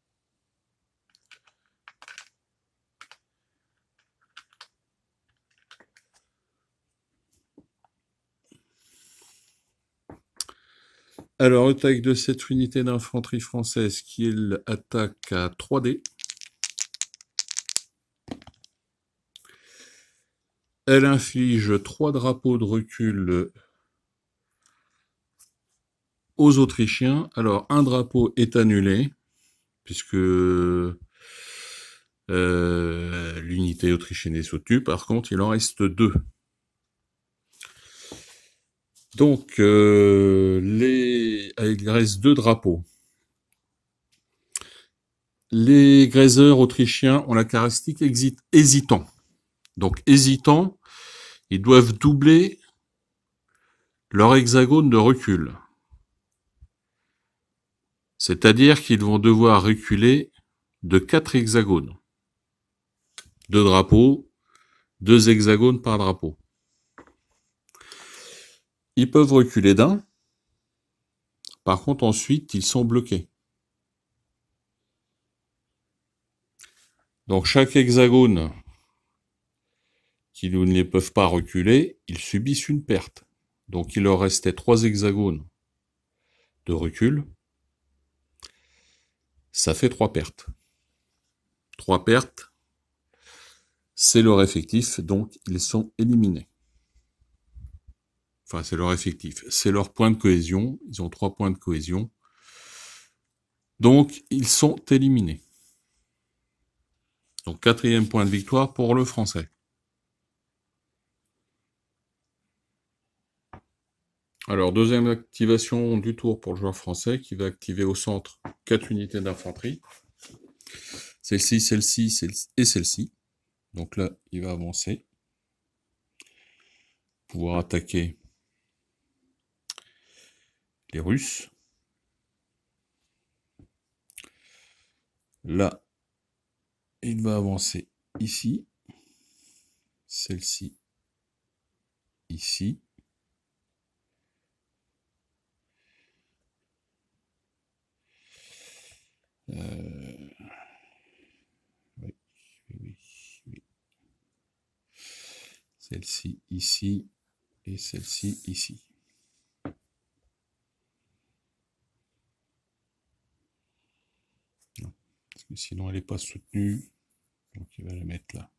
Alors, attaque de cette unité d'infanterie française qui attaque à 3 dés. Elle inflige 3 drapeaux de recul aux Autrichiens. Alors, un drapeau est annulé, puisque l'unité autrichienne est soutenue. Par contre, il en reste 2. Donc, il reste 2 drapeaux. Les grézeurs autrichiens ont la caractéristique hésitant. Donc, hésitant, ils doivent doubler leur hexagone de recul. C'est-à-dire qu'ils vont devoir reculer de 4 hexagones. 2 drapeaux, 2 hexagones par drapeau. Ils peuvent reculer d'un. Par contre, ensuite, ils sont bloqués. Donc, chaque hexagone qui ne les peuvent pas reculer, ils subissent une perte. Donc, il leur restait 3 hexagones de recul. Ça fait 3 pertes. 3 pertes, c'est leur effectif, donc ils sont éliminés. Enfin, c'est leur effectif. C'est leur point de cohésion. Ils ont 3 points de cohésion. Donc, ils sont éliminés. Donc, 4e point de victoire pour le français. Alors, deuxième activation du tour pour le joueur français qui va activer au centre 4 unités d'infanterie. Celle-ci, celle-ci et celle-ci. Donc là, il va avancer. Pouvoir attaquer les Russes. Là, il va avancer ici, celle-ci ici, oui, oui, oui. Celle-ci ici et celle-ci ici. Non, parce que sinon elle n'est pas soutenue, donc il va la mettre là.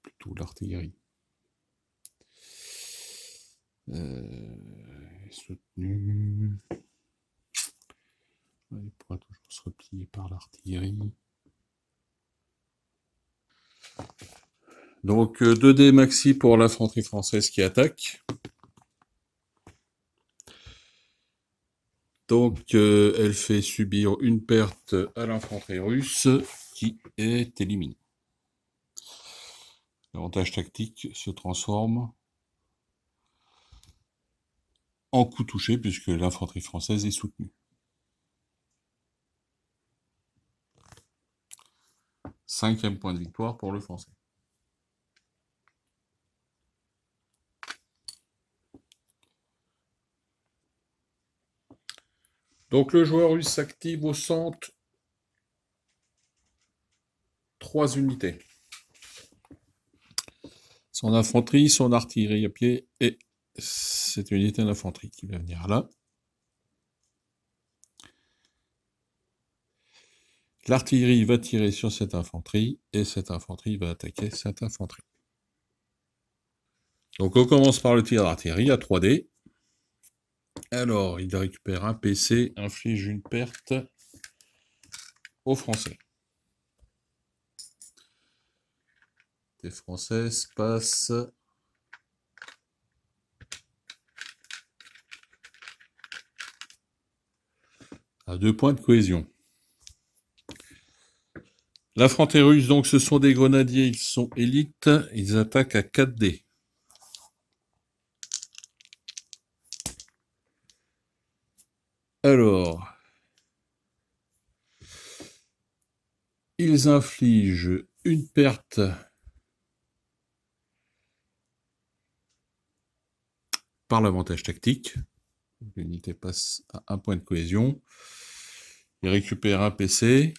Plutôt l'artillerie. Soutenu. Il pourra toujours se replier par l'artillerie. Donc 2D maxi pour l'infanterie française qui attaque. Donc elle fait subir une perte à l'infanterie russe qui est éliminée. L'avantage tactique se transforme en coup touché puisque l'infanterie française est soutenue. 5e point de victoire pour le français. Donc le joueur russe s'active au centre. 3 unités. Son infanterie, son artillerie à pied et cette unité d'infanterie qui va venir là. L'artillerie va tirer sur cette infanterie et cette infanterie va attaquer cette infanterie. Donc on commence par le tir d'artillerie à 3D. Alors, il récupère un PC, inflige une perte aux Français. Les Françaises passent à 2 points de cohésion. L'infanterie russe, donc, ce sont des grenadiers, ils sont élites, ils attaquent à 4D. Alors, ils infligent une perte par l'avantage tactique. L'unité passe à 1 point de cohésion. Ils récupèrent un PC.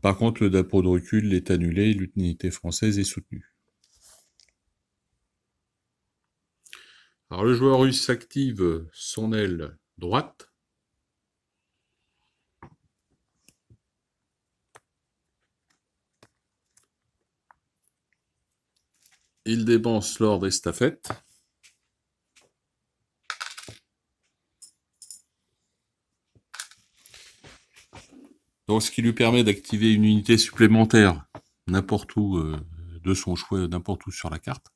Par contre, le drapeau de recul est annulé, l'unité française est soutenue. Alors le joueur russe active son aile droite. Il dépense l'ordre estafette. Donc, ce qui lui permet d'activer une unité supplémentaire n'importe où de son choix, n'importe où sur la carte.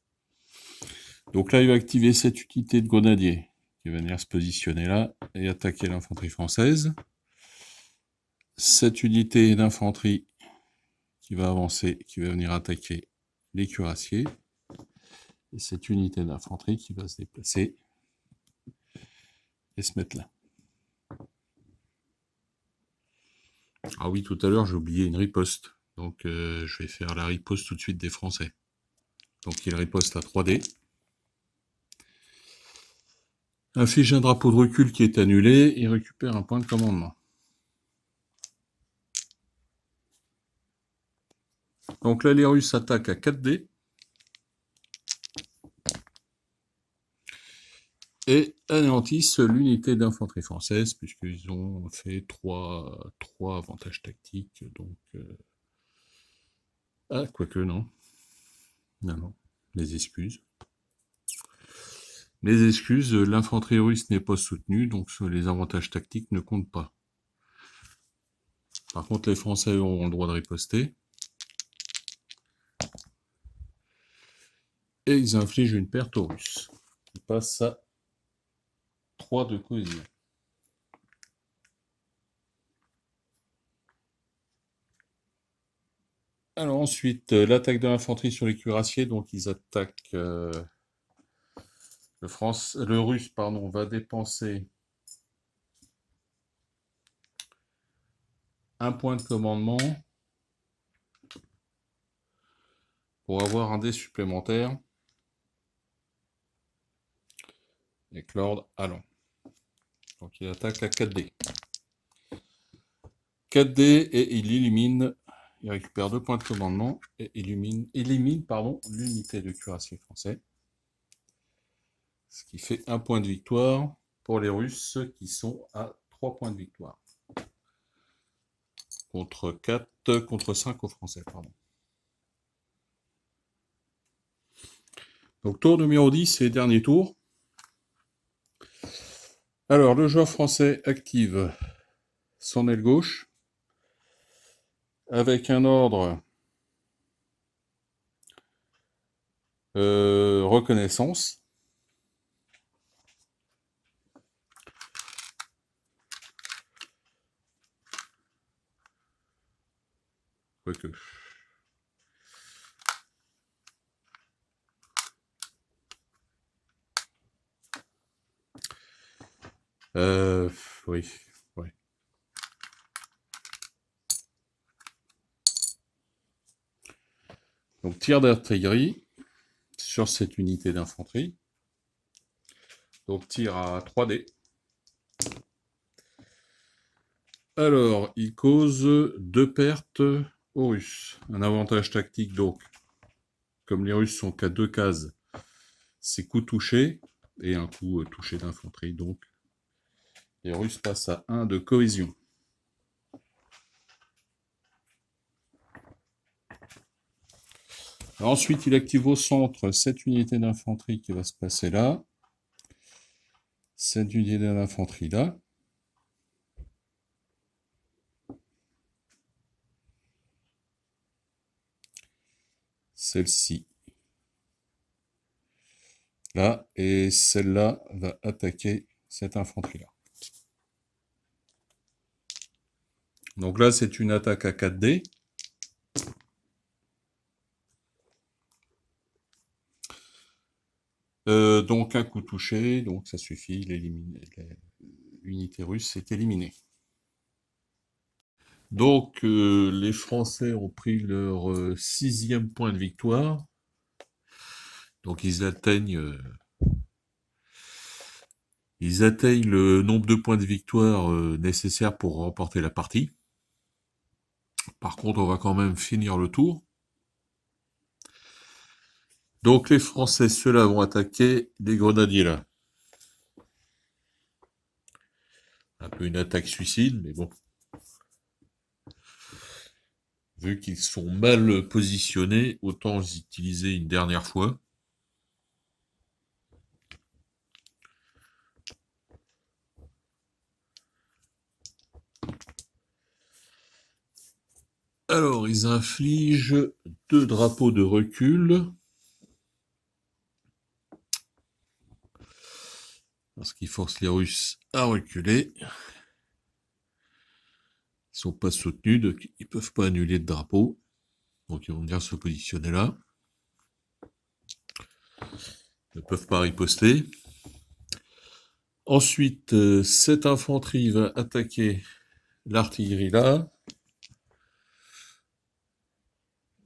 Donc là, il va activer cette unité de grenadier qui va venir se positionner là et attaquer l'infanterie française. Cette unité d'infanterie qui va avancer, qui va venir attaquer les cuirassiers. Et cette unité d'infanterie qui va se déplacer et se mettre là. Ah oui, tout à l'heure, j'ai oublié une riposte. Donc, je vais faire la riposte tout de suite des Français. Donc, il riposte à 3D. Inflige un drapeau de recul qui est annulé et récupère un point de commandement. Donc là, les Russes attaquent à 4D. Et anéantissent l'unité d'infanterie française, puisqu'ils ont fait 3 avantages tactiques. Donc, ah, quoique non. Non, les excuses. Les excuses, l'infanterie russe n'est pas soutenue, donc les avantages tactiques ne comptent pas. Par contre, les Français auront le droit de riposter. Et ils infligent une perte aux Russes. Ils passent à 3 de cohésion. Alors ensuite, l'attaque de l'infanterie sur les cuirassiers, donc ils attaquent, le russe, pardon, va dépenser un point de commandement pour avoir un dé supplémentaire avec l'ordre allant. Donc il attaque à 4 dés. 4 dés et il élimine, il récupère 2 points de commandement et élimine l'unité de cuirassier français. Ce qui fait un point de victoire pour les Russes qui sont à 3 points de victoire. Contre 5 aux Français, pardon. Donc tour numéro 10 et dernier tour. Alors le joueur français active son aile gauche avec un ordre reconnaissance. Quoique. Oui, ouais. Donc tir d'artillerie sur cette unité d'infanterie. Donc tir à 3 dés. Alors, il cause 2 pertes aux Russes. Un avantage tactique donc, comme les Russes sont qu'à 2 cases, c'est coup touché et un coup touché d'infanterie. Donc, les Russes passent à 1 de cohésion. Alors, ensuite, il active au centre cette unité d'infanterie qui va se passer là. Cette unité d'infanterie là. Celle-ci. Là, et celle-là va attaquer cette infanterie-là. Donc là, c'est une attaque à 4 dés. Donc un coup touché, donc ça suffit, l'unité russe est éliminée. Donc les Français ont pris leur 6e point de victoire. Donc ils atteignent le nombre de points de victoire nécessaires pour remporter la partie. Par contre, on va quand même finir le tour. Donc les Français, ceux-là vont attaquer les grenadiers là. Un peu une attaque suicide, mais bon. Vu qu'ils sont mal positionnés, autant les utiliser une dernière fois. Alors, ils infligent 2 drapeaux de recul. Parce qu'ils forcent les Russes à reculer. Ils sont pas soutenus, donc ils peuvent pas annuler de drapeau. Donc ils vont bien se positionner là. Ils ne peuvent pas riposter. Ensuite, cette infanterie va attaquer l'artillerie là.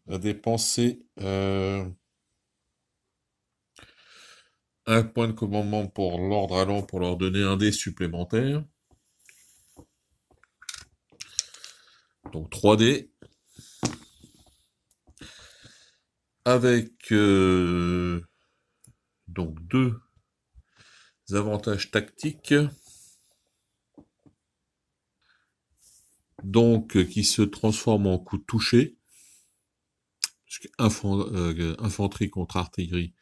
Va dépenser un point de commandement pour l'ordre allant pour leur donner un dé supplémentaire. Donc 3 dés. Avec donc 2 avantages tactiques. Donc qui se transforment en coup touché. Parce que infanterie contre artillerie.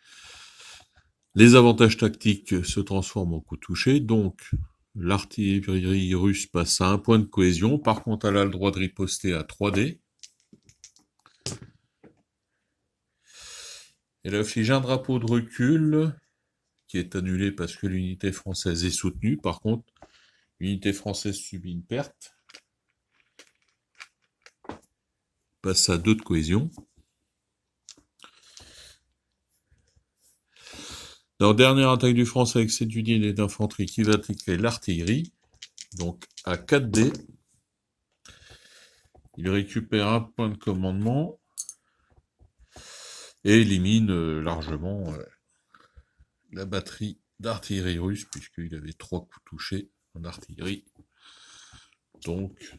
Les avantages tactiques se transforment en coup touché. Donc l'artillerie russe passe à 1 point de cohésion. Par contre, elle a le droit de riposter à 3 dés. Elle affiche un drapeau de recul qui est annulé parce que l'unité française est soutenue. Par contre, l'unité française subit une perte. passe à 2 de cohésion. Dans la dernière attaque du français avec cette unité d'infanterie qui va attaquer l'artillerie, donc à 4D, il récupère un point de commandement et élimine largement la batterie d'artillerie russe, puisqu'il avait 3 coups touchés en artillerie. Donc,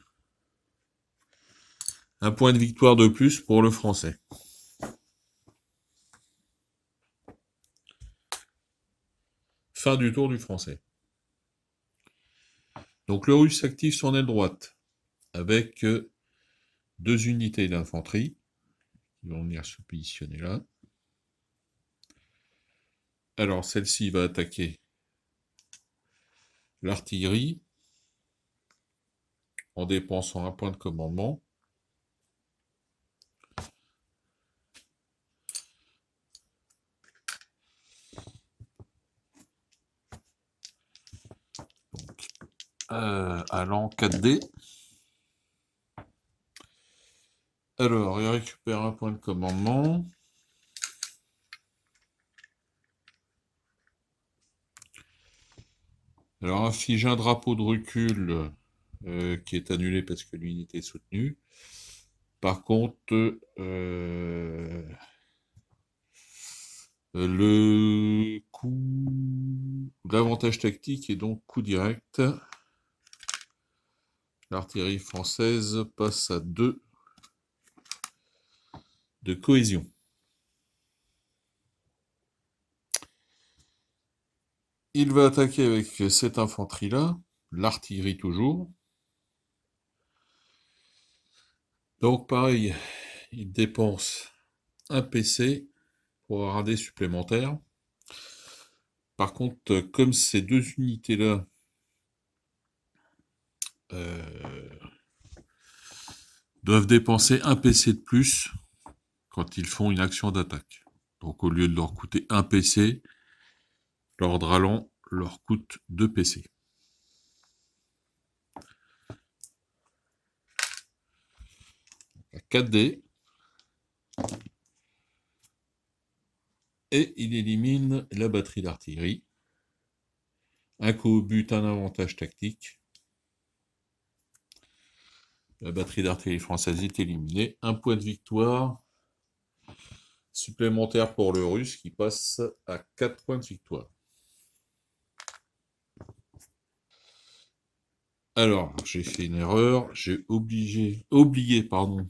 un point de victoire de plus pour le français. Fin du tour du français. Donc le russe active son aile droite avec 2 unités d'infanterie qui vont venir se positionner là. Alors celle-ci va attaquer l'artillerie en dépensant un point de commandement. Donc, allant 4D. Alors, il récupère un point de commandement. Alors, inflige un drapeau de recul qui est annulé parce que l'unité est soutenue. Par contre, le coup, l'avantage tactique est donc coup direct. L'artillerie française passe à 2 de cohésion. Il va attaquer avec cette infanterie-là, l'artillerie toujours. Donc pareil, il dépense un PC pour avoir un dé supplémentaire. Par contre, comme ces 2 unités-là doivent dépenser un PC de plus quand ils font une action d'attaque. Donc au lieu de leur coûter un PC, l'ordre allant leur coûte 2 PC. À 4D. Et il élimine la batterie d'artillerie. Un coup au but, un avantage tactique. La batterie d'artillerie française est éliminée. Un point de victoire supplémentaire pour le russe qui passe à 4 points de victoire. Alors, j'ai fait une erreur, j'ai oublié, pardon.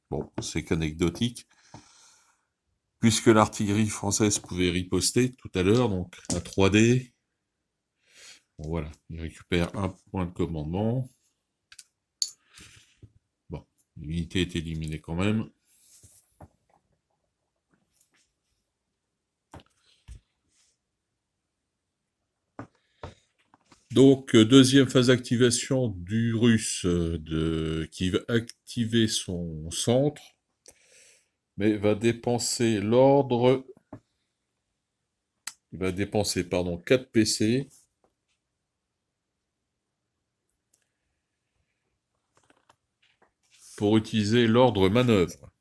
Bon, c'est qu'anecdotique. Puisque l'artillerie française pouvait riposter tout à l'heure, donc à 3D. Bon, voilà, il récupère un point de commandement. Bon, l'unité est éliminée quand même. Donc, deuxième phase d'activation du russe qui va activer son centre, mais va dépenser l'ordre. Il va dépenser, pardon, 4 PC. Pour utiliser l'ordre manœuvre.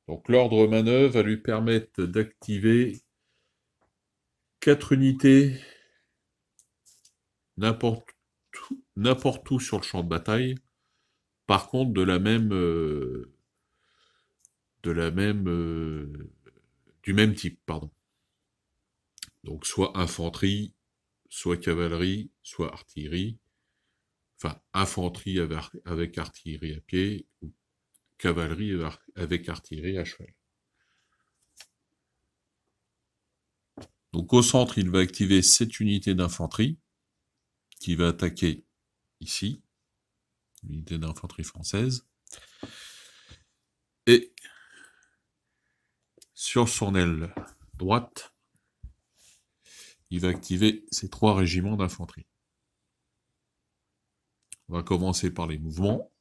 Donc, l'ordre manœuvre va lui permettre d'activer 4 unités n'importe où sur le champ de bataille. Par contre, du même type, pardon. Donc, soit infanterie, soit cavalerie, soit artillerie. Enfin, infanterie avec artillerie à pied, ou cavalerie avec artillerie à cheval. Donc au centre, il va activer cette unité d'infanterie qui va attaquer ici, l'unité d'infanterie française. Et sur son aile droite, il va activer ses 3 régiments d'infanterie. On va commencer par les mouvements.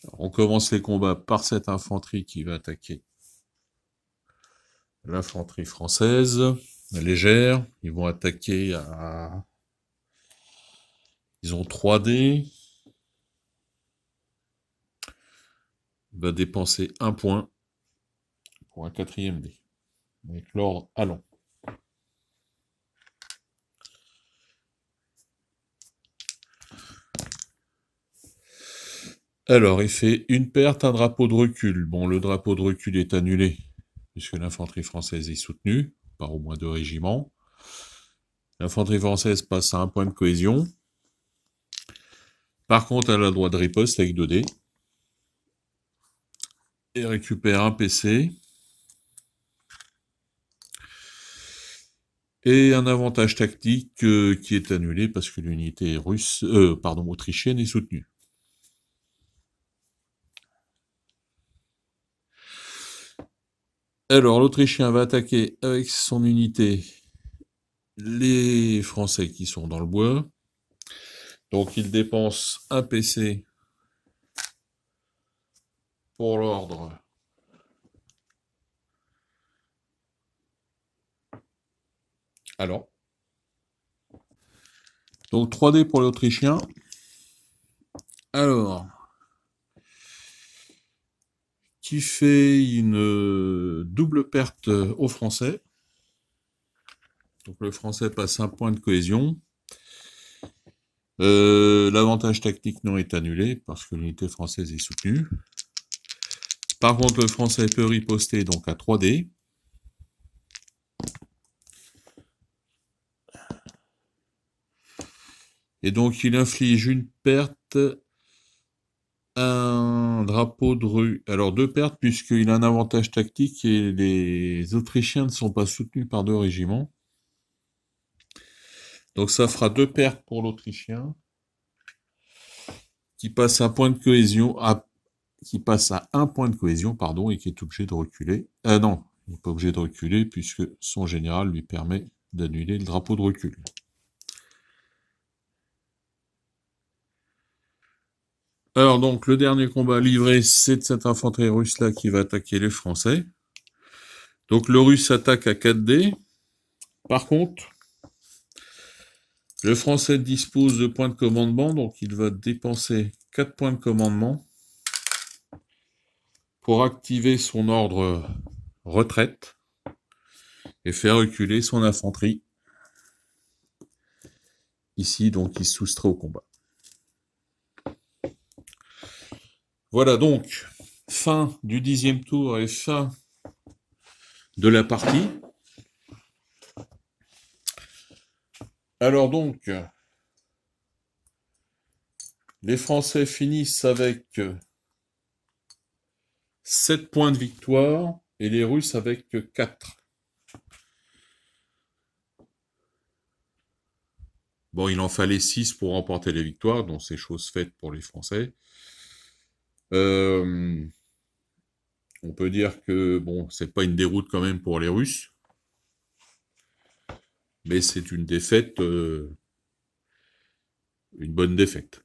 Alors, on commence les combats par cette infanterie qui va attaquer l'infanterie française, la légère. Ils vont attaquer à... Ils ont 3 dés. Il va dépenser 1 point pour un 4e dé. Avec l'ordre allons. Alors, il fait une perte, un drapeau de recul. Bon, le drapeau de recul est annulé, puisque l'infanterie française est soutenue par au moins 2 régiments. L'infanterie française passe à 1 point de cohésion. Par contre, elle a le droit de riposte avec 2 dés. Et récupère un PC. Et un avantage tactique qui est annulé parce que l'unité autrichienne est soutenue. Alors, l'Autrichien va attaquer avec son unité les Français qui sont dans le bois. Donc, il dépense un PC pour l'ordre. Alors. Donc, 3 dés pour l'Autrichien. Alors. Qui fait une double perte aux Français. Donc le Français passe 1 point de cohésion. L'avantage tactique non est annulé parce que l'unité française est soutenue. Par contre, le Français peut riposter donc à 3 dés. Et donc il inflige une perte, un drapeau de rue. Alors 2 pertes puisqu'il a un avantage tactique et les Autrichiens ne sont pas soutenus par 2 régiments. Donc ça fera 2 pertes pour l'Autrichien, qui passe à 1 point de cohésion, pardon, et qui est obligé de reculer. Non, il n'est pas obligé de reculer, puisque son général lui permet d'annuler le drapeau de recul. Alors donc, le dernier combat livré, c'est de cette infanterie russe-là qui va attaquer les Français. Donc le Russe attaque à 4 dés. Par contre, le Français dispose de points de commandement, donc il va dépenser 4 points de commandement pour activer son ordre retraite et faire reculer son infanterie. Ici, donc, il se soustrait au combat. Voilà donc, fin du 10e tour et fin de la partie. Alors donc, les Français finissent avec 7 points de victoire et les Russes avec 4. Bon, il en fallait 6 pour remporter les victoires, donc c'est chose faite pour les Français. On peut dire que, bon, c'est pas une déroute quand même pour les Russes, mais c'est une défaite, une bonne défaite.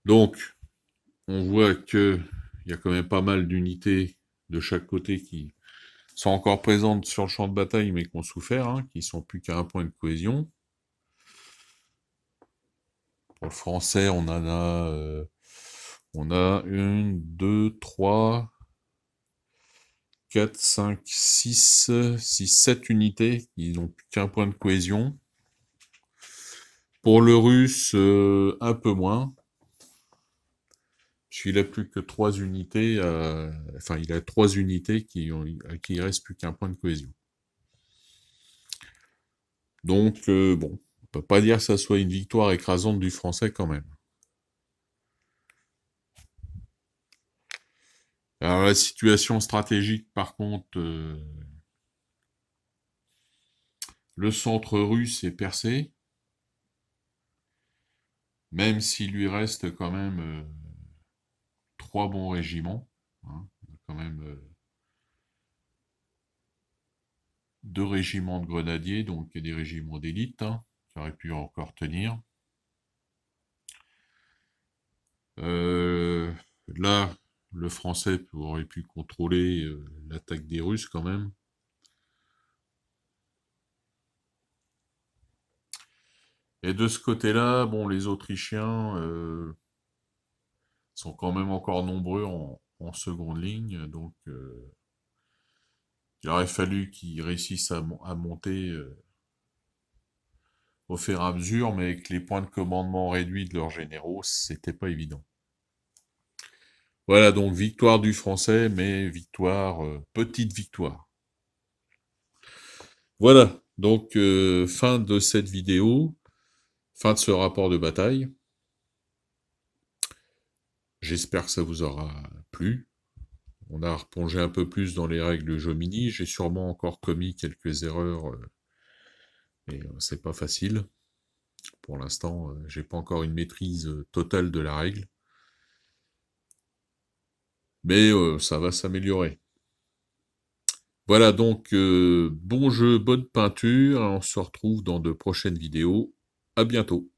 Donc, on voit qu'il y a quand même pas mal d'unités de chaque côté qui sont encore présentes sur le champ de bataille, mais qui ont souffert, hein, qui sont plus qu'à 1 point de cohésion. Pour le français, on a 1, 2, 3, 4, 5, 6, 7 unités qui n'ont plus qu'un point de cohésion. Pour le russe, un peu moins. Puisqu'il a plus que 3 unités, il a 3 unités qui ne reste plus qu'un point de cohésion. Donc, bon, on peut pas dire que ça soit une victoire écrasante du français quand même. Alors la situation stratégique, par contre, le centre russe est percé, même s'il lui reste quand même 3 bons régiments, hein. Il y a quand même 2 régiments de grenadiers, donc des régiments d'élite, hein, qui auraient pu encore tenir. là, le Français aurait pu contrôler l'attaque des Russes quand même. Et de ce côté-là, bon, les Autrichiens sont quand même encore nombreux en seconde ligne, donc il aurait fallu qu'ils réussissent à monter au fur et à mesure, mais avec les points de commandement réduits de leurs généraux, c'était pas évident. Voilà donc victoire du Français, mais victoire, petite victoire. Voilà, donc fin de cette vidéo, fin de ce rapport de bataille. J'espère que ça vous aura plu. On a replongé un peu plus dans les règles de Jomini. J'ai sûrement encore commis quelques erreurs, mais c'est pas facile. Pour l'instant, j'ai pas encore une maîtrise totale de la règle. Mais ça va s'améliorer. Voilà donc, bon jeu, bonne peinture. On se retrouve dans de prochaines vidéos. À bientôt.